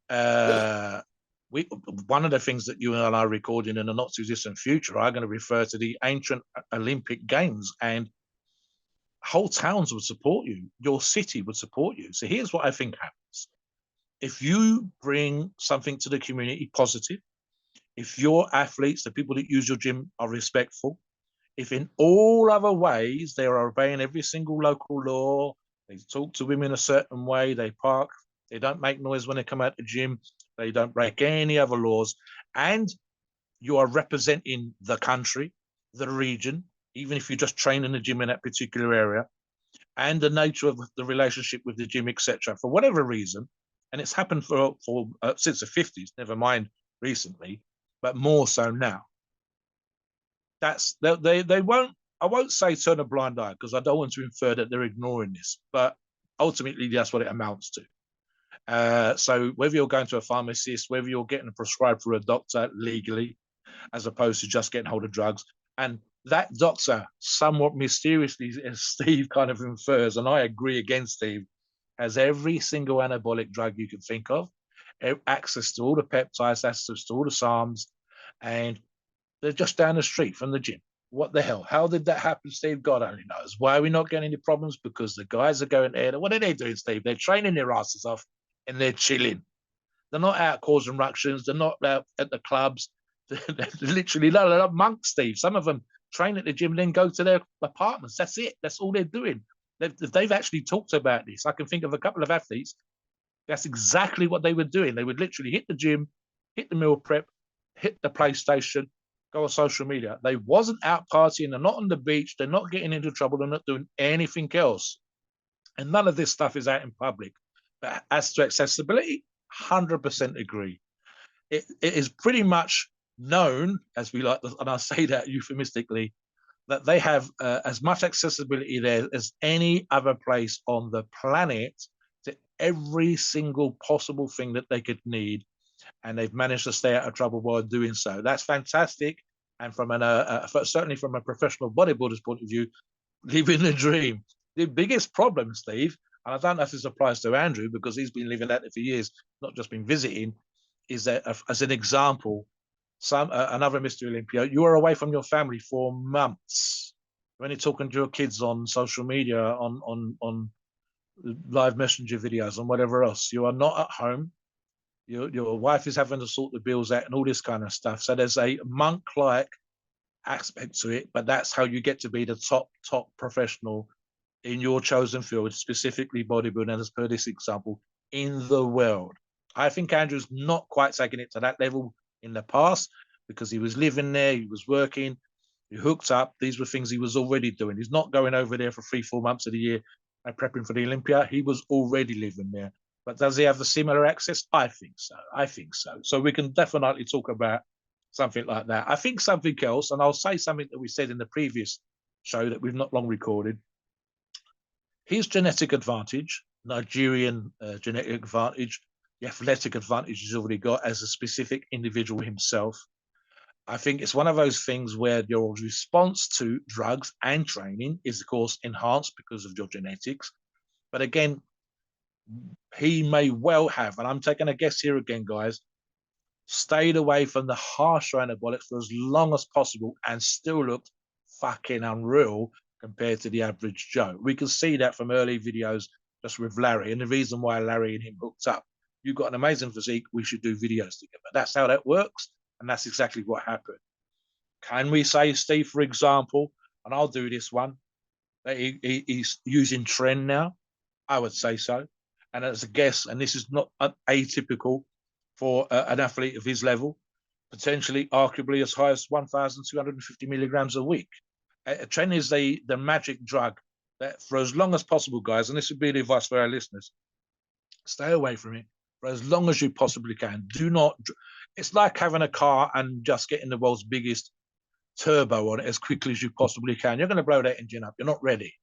one of the things that you and I are recording in the not too distant future are going to refer to the ancient Olympic Games, and whole towns would support you. Your city would support you. So here's what I think happens. If you bring something to the community positive, if your athletes, the people that use your gym, are respectful, if in all other ways they are obeying every single local law, they talk to women a certain way, they park, they don't make noise when they come out the gym, they don't break any other laws, and you are representing the country, the region, even if you just train in the gym in that particular area, and the nature of the relationship with the gym, etc., for whatever reason, and it's happened for since the 50s, never mind recently, but more so now. They won't, I won't say turn a blind eye, because I don't want to infer that they're ignoring this, but ultimately that's what it amounts to. So whether you're going to a pharmacist, whether you're getting prescribed for a doctor legally, as opposed to just getting hold of drugs, and that doctor, somewhat mysteriously, as Steve kind of infers, and I agree again, Steve, has every single anabolic drug you can think of, access to all the peptides, access to all the SARMs, and they're just down the street from the gym. What the hell? How did that happen, Steve? God only knows. Why are we not getting any problems? Because the guys are going there. What are they doing, Steve? They're training their asses off and they're chilling. They're not out causing ructions. They're not out at the clubs. They're literally, they're monks, Steve. Some of them train at the gym and then go to their apartments. That's it. That's all they're doing. They've actually talked about this. I can think of a couple of athletes. That's exactly what they were doing. They would literally hit the gym, hit the meal prep, hit the PlayStation, go on social media. They wasn't out partying. They're not on the beach. They're not getting into trouble. They're not doing anything else. And none of this stuff is out in public. But as to accessibility, 100% agree. It is pretty much known, as we like, and I say that euphemistically, that they have as much accessibility there as any other place on the planet to every single possible thing that they could need, and they've managed to stay out of trouble while doing so. That's fantastic, and from certainly from a professional bodybuilder's point of view, living the dream. The biggest problem, Steve, and I don't know if this applies to Andrew because he's been living that for years, not just been visiting, is that as an example, another MrOlympia, you are away from your family for months. When you're talking to your kids on social media, on live messenger videos and whatever else, you are not at home. Your wife is having to sort the bills out and all this kind of stuff. So there's a monk-like aspect to it, but that's how you get to be the top professional in your chosen field, specifically bodybuilding, as per this example, in the world. I think Andrew's not quite taking it to that level in the past because he was living there, he was working, he hooked up. These were things he was already doing. He's not going over there for 3-4 months of the year and prepping for the Olympia. He was already living there. But does he have the similar access? I think so. So we can definitely talk about something like that. I think something else, and I'll say something that we said in the previous show that we've not long recorded. His genetic advantage, Nigerian genetic advantage, the athletic advantage he's already got as a specific individual himself. I think it's one of those things where your response to drugs and training is, of course, enhanced because of your genetics. But again, he may well have, and I'm taking a guess here again, guys, stayed away from the harsher anabolics for as long as possible and still looked fucking unreal compared to the average Joe. We can see that from early videos just with Larry. And the reason why Larry and him hooked up, you've got an amazing physique. We should do videos together. That's how that works. And that's exactly what happened. Can we say, Steve, for example, and I'll do this one, that he's using trend now? I would say so. And as a guess, and this is not atypical for an athlete of his level, potentially arguably as high as 1,250 milligrams a week. Trend is the magic drug that for as long as possible, guys, and this would be the advice for our listeners, stay away from it for as long as you possibly can. Do not, it's like having a car and just getting the world's biggest turbo on it as quickly as you possibly can. You're going to blow that engine up. You're not ready.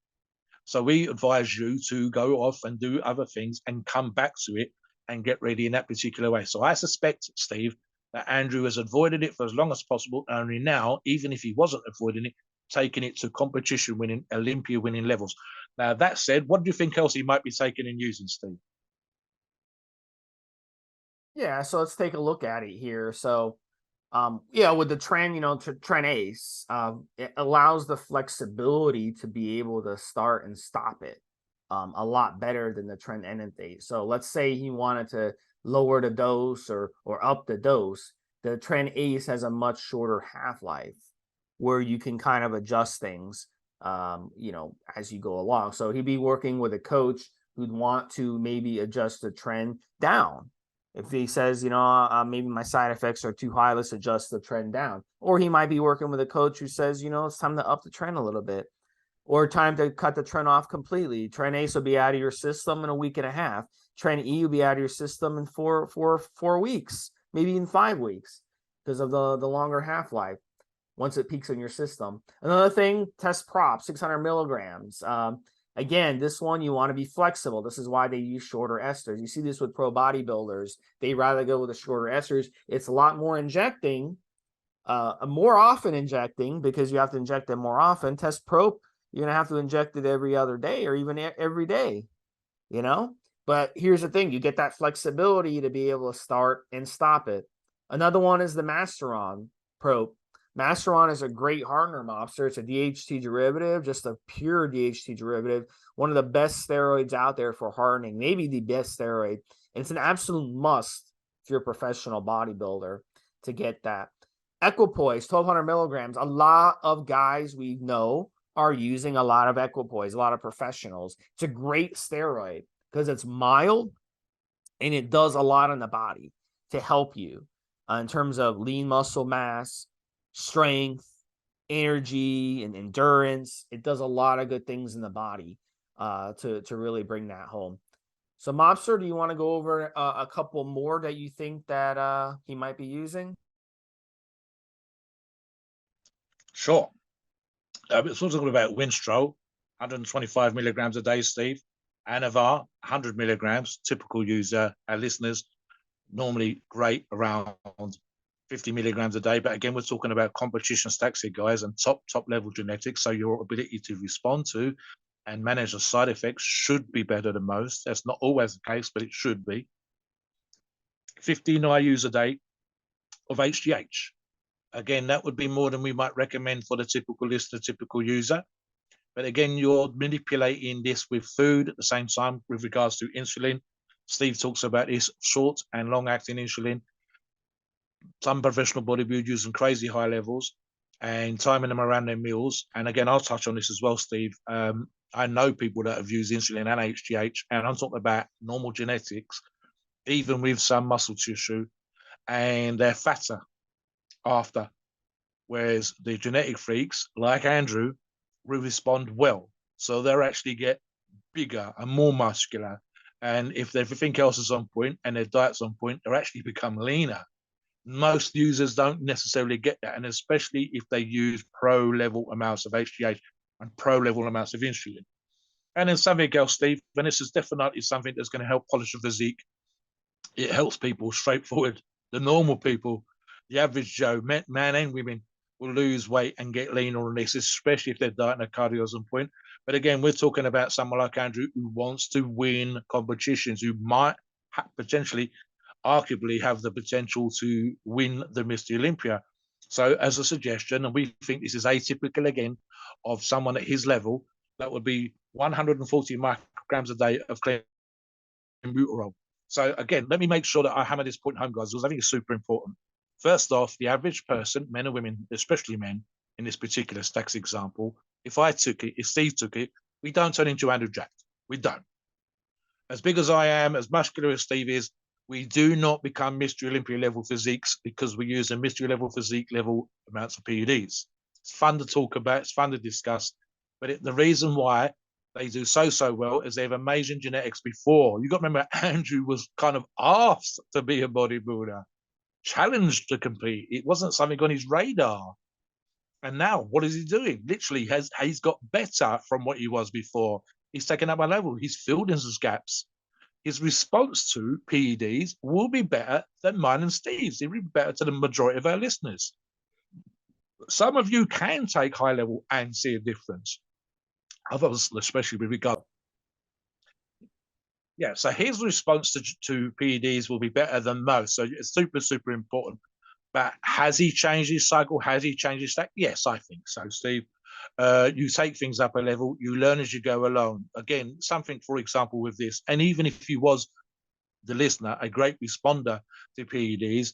So we advise you to go off and do other things and come back to it and get ready in that particular way. So I suspect, Steve, that Andrew has avoided it for as long as possible. Only now, even if he wasn't avoiding it, taking it to competition winning, Olympia winning levels. Now, that said, what do you think else he might be taking and using, Steve? Yeah, so let's take a look at it here. So, yeah, with the trend, trend ace, it allows the flexibility to be able to start and stop it a lot better than the trend enanthate. So let's say he wanted to lower the dose or up the dose. The trend ace has a much shorter half-life where you can kind of adjust things, as you go along. So he'd be working with a coach who'd want to maybe adjust the trend down. If he says, maybe my side effects are too high, let's adjust the trend down. Or he might be working with a coach who says, it's time to up the trend a little bit, or time to cut the trend off completely. Trend ace will be out of your system in a week and a half. Trend E will be out of your system in four weeks, maybe in 5 weeks, because of the longer half-life once it peaks in your system. Another thing, test prop, 600 milligrams. Again, this one, you want to be flexible. This is why they use shorter esters. You see this with pro bodybuilders. They rather go with the shorter esters. It's a lot more injecting, more often injecting, because you have to inject them more often. Test prop, you're going to have to inject it every other day or even every day, But here's the thing. You get that flexibility to be able to start and stop it. Another one is the Masteron prop. Masteron is a great hardener mobster. It's a DHT derivative, just a pure DHT derivative. One of the best steroids out there for hardening, maybe the best steroid. And it's an absolute must if you're a professional bodybuilder to get that. Equipoise, 1,200 milligrams. A lot of guys we know are using a lot of Equipoise, a lot of professionals. It's a great steroid because it's mild and it does a lot in the body to help you in terms of lean muscle mass, strength, energy, and endurance. It does a lot of good things in the body to really bring that home. So, Mobster, do you want to go over a couple more that you think that he might be using? Sure. We're talking about Winstrol, 125 milligrams a day, Steve. Anavar, 100 milligrams, typical user. Our listeners, normally great around 50 milligrams a day. But again, we're talking about competition stacks here, guys, and top level genetics. So your ability to respond to and manage the side effects should be better than most. That's not always the case, but it should be. 15 IUs a day of HGH. Again, that would be more than we might recommend for the typical listener, typical user. But again, you're manipulating this with food at the same time with regards to insulin. Steve talks about this short and long-acting insulin. Some professional bodybuilders using crazy high levels and timing them around their meals. And again, I'll touch on this as well, Steve. I know people that have used insulin and HGH, and I'm talking about normal genetics, even with some muscle tissue, and they're fatter after. Whereas the genetic freaks, like Andrew, will respond well. So they'll actually get bigger and more muscular. And if everything else is on point and their diet's on point, they'll actually become leaner. Most users don't necessarily get that, and especially if they use pro-level amounts of HGH and pro-level amounts of insulin. And then something else, Steve, and this is definitely something that's going to help polish the physique. It helps people straightforward, the normal people, the average Joe, men and women, will lose weight and get leaner on this, especially if their diet and their cardio is on point. But again, we're talking about someone like Andrew who wants to win competitions, who might potentially, arguably, have the potential to win the Mr. Olympia. So as a suggestion, and we think this is atypical again, of someone at his level, that would be 140 grams a day of clean buterol. So again, let me make sure that I hammer this point home, guys, because I think it's super important. First off, the average person, men and women, especially men, in this particular stacks example, if I took it, if Steve took it, we don't turn into Andrew Jack. We don't. As big as I am, as muscular as Steve is, we do not become Mr. Olympia level physiques because we use a Mr. level physique level amounts of PEDs. It's fun to talk about, it's fun to discuss, but the reason why they do so well is they have amazing genetics before. You got to remember, Andrew was kind of asked to be a bodybuilder, challenged to compete. It wasn't something on his radar. And now, what is he doing? Literally, he's got better from what he was before. He's taken up a level. He's filled in his gaps. His response to PEDs will be better than mine and Steve's. It will be better to the majority of our listeners. Some of you can take high level and see a difference. Others, especially with regard. Yeah, so his response to PEDs will be better than most. So it's super important. But has he changed his cycle? Has he changed his stack? Yes, I think so, Steve. You take things up a level, you learn as you go along. Again, something, for example, with this, and even if he was the listener, a great responder to PEDs,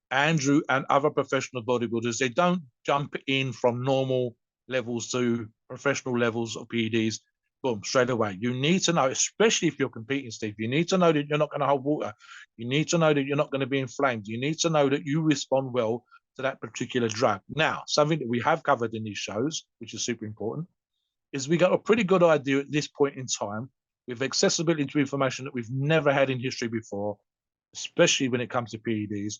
Andrew and other professional bodybuilders, they don't jump in from normal levels to professional levels of PEDs, boom, straight away. You need to know, especially if you're competing, Steve, you need to know that you're not going to hold water. You need to know that you're not going to be inflamed. You need to know that you respond well to that particular drug. Now, something that we have covered in these shows, which is super important, is we got a pretty good idea at this point in time with accessibility to information that we've never had in history before, especially when it comes to PEDs,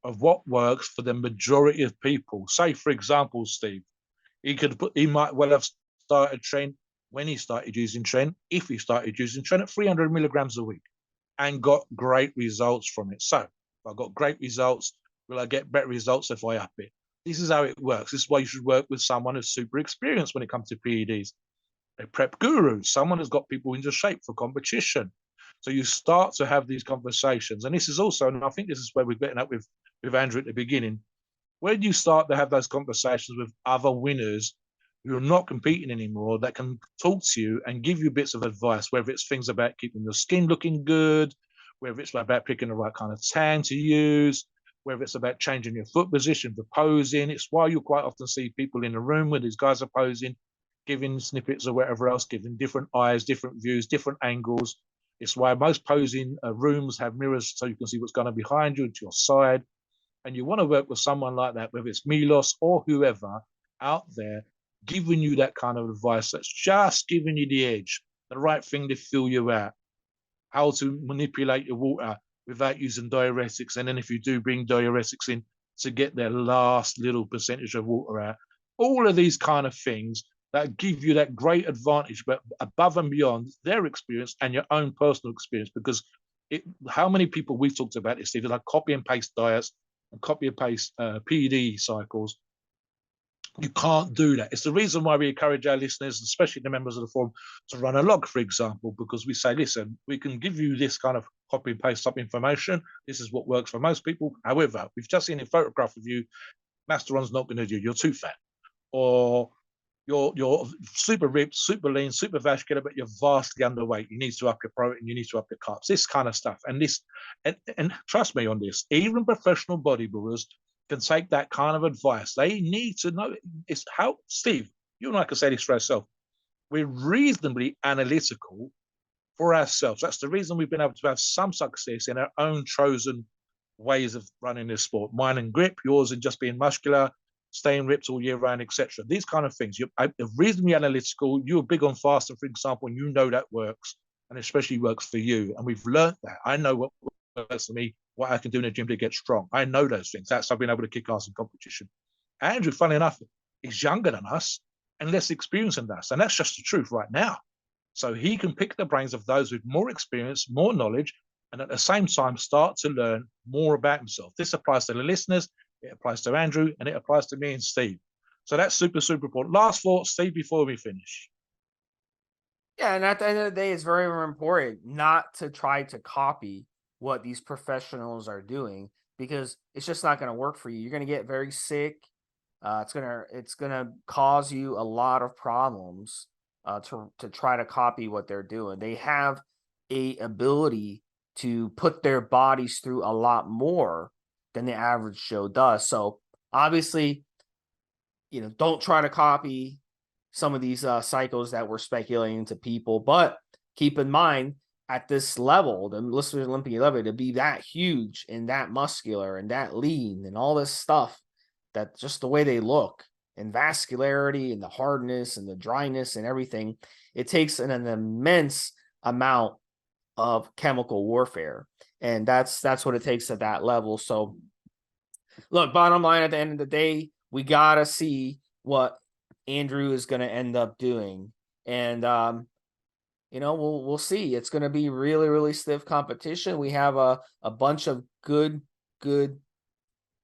of what works for the majority of people. Say, for example, Steve, he might well have started Tren when he started using Tren, if he started using Tren at 300 milligrams a week and got great results from it. So if I got great results, will I get better results if I up it? This is how it works. This is why you should work with someone who's super experienced when it comes to PEDs. A prep guru, someone who's got people into shape for competition. So you start to have these conversations. And this is also, and I think this is where we're getting up with Andrew at the beginning, when you start to have those conversations with other winners who are not competing anymore, that can talk to you and give you bits of advice, whether it's things about keeping your skin looking good, whether it's about picking the right kind of tan to use, whether it's about changing your foot position for posing. It's why you quite often see people in the room where these guys are posing, giving snippets or whatever else, giving different eyes, different views, different angles. It's why most posing rooms have mirrors so you can see what's going on behind you, to your side. And you want to work with someone like that, whether it's Milos or whoever out there, giving you that kind of advice that's just giving you the edge, the right thing to fill you out, how to manipulate your water without using diuretics. And then if you do bring diuretics in, to get their last little percentage of water out. All of these kind of things that give you that great advantage, but above and beyond their experience and your own personal experience. Because how many people we've talked about this, Steve, like copy and paste diets and copy and paste PED cycles. You can't do that. It's the reason why we encourage our listeners, especially the members of the forum, to run a log, for example, because we say, listen, we can give you this kind of copy and paste up information. This is what works for most people. However, we've just seen a photograph of you. Masteron's not going to do. You're too fat, or you're super ripped, super lean, super vascular, but you're vastly underweight. You need to up your protein. You need to up your carbs. This kind of stuff. And trust me on this. Even professional bodybuilders can take that kind of advice. They need to know. It's how, Steve, you and I can say this for ourselves. We're reasonably analytical for ourselves. That's the reason we've been able to have some success in our own chosen ways of running this sport. Mine in grip, yours in just being muscular, staying ripped all year round, etc. These kind of things. You're reasonably analytical. You're big on fasting, for example, and you know that works, and especially works for you. And we've learned that. I know what works for me, what I can do in the gym to get strong. I know those things. That's I've been able to kick ass in competition. Andrew, funny enough, is younger than us and less experienced than us. And that's just the truth right now. So he can pick the brains of those with more experience, more knowledge, and at the same time start to learn more about himself. This applies to the listeners, it applies to Andrew, and it applies to me and Steve. So that's super important. Last thought, Steve, before we finish. Yeah, and at the end of the day, it's very, very important not to try to copy what these professionals are doing, because it's just not going to work for you. You're going to get very sick. It's gonna cause you a lot of problems. to try to copy what they're doing. They have a ability to put their bodies through a lot more than the average Joe does. So obviously, don't try to copy some of these cycles that we're speculating to people, but keep in mind at this level, the Mr. Olympia level, to be that huge and that muscular and that lean and all this stuff, that just the way they look and vascularity and the hardness and the dryness and everything, it takes an immense amount of chemical warfare. And that's what it takes at that level. So look, bottom line, at the end of the day, we got to see what Andrew is going to end up doing. And, we'll see. It's going to be really, really stiff competition. We have a bunch of good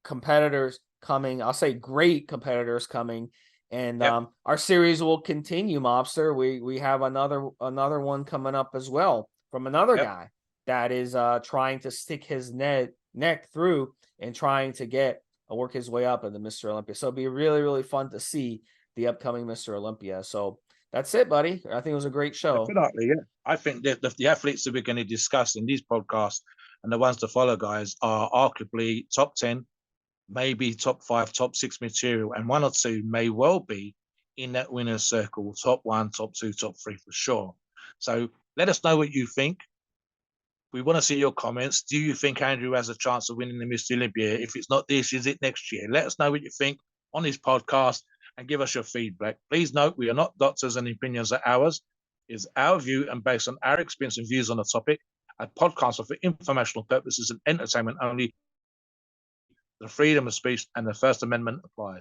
competitors coming. I'll say great competitors coming. And our series will continue, Mobster. We have another one coming up as well from another guy that is trying to stick his neck through and trying to work his way up in the Mr. Olympia. So it'll be really, really fun to see the upcoming Mr. Olympia. So that's it, buddy. I think it was a great show. Definitely, yeah. I think that the athletes that we're going to discuss in these podcasts and the ones to follow, guys, are arguably top 10, maybe top 5, top 6 material, and 1 or 2 may well be in that winner's circle, top 1, top 2, top 3 for sure. So let us know what you think. We want to see your comments. Do you think Andrew has a chance of winning the Mr. Olympia? If it's not this, is it next year? Let us know what you think on this podcast and give us your feedback. Please note, we are not doctors and opinions are ours. It's our view and based on our experience and views on the topic. Our podcasts are for informational purposes and entertainment only. The freedom of speech and the First Amendment applies.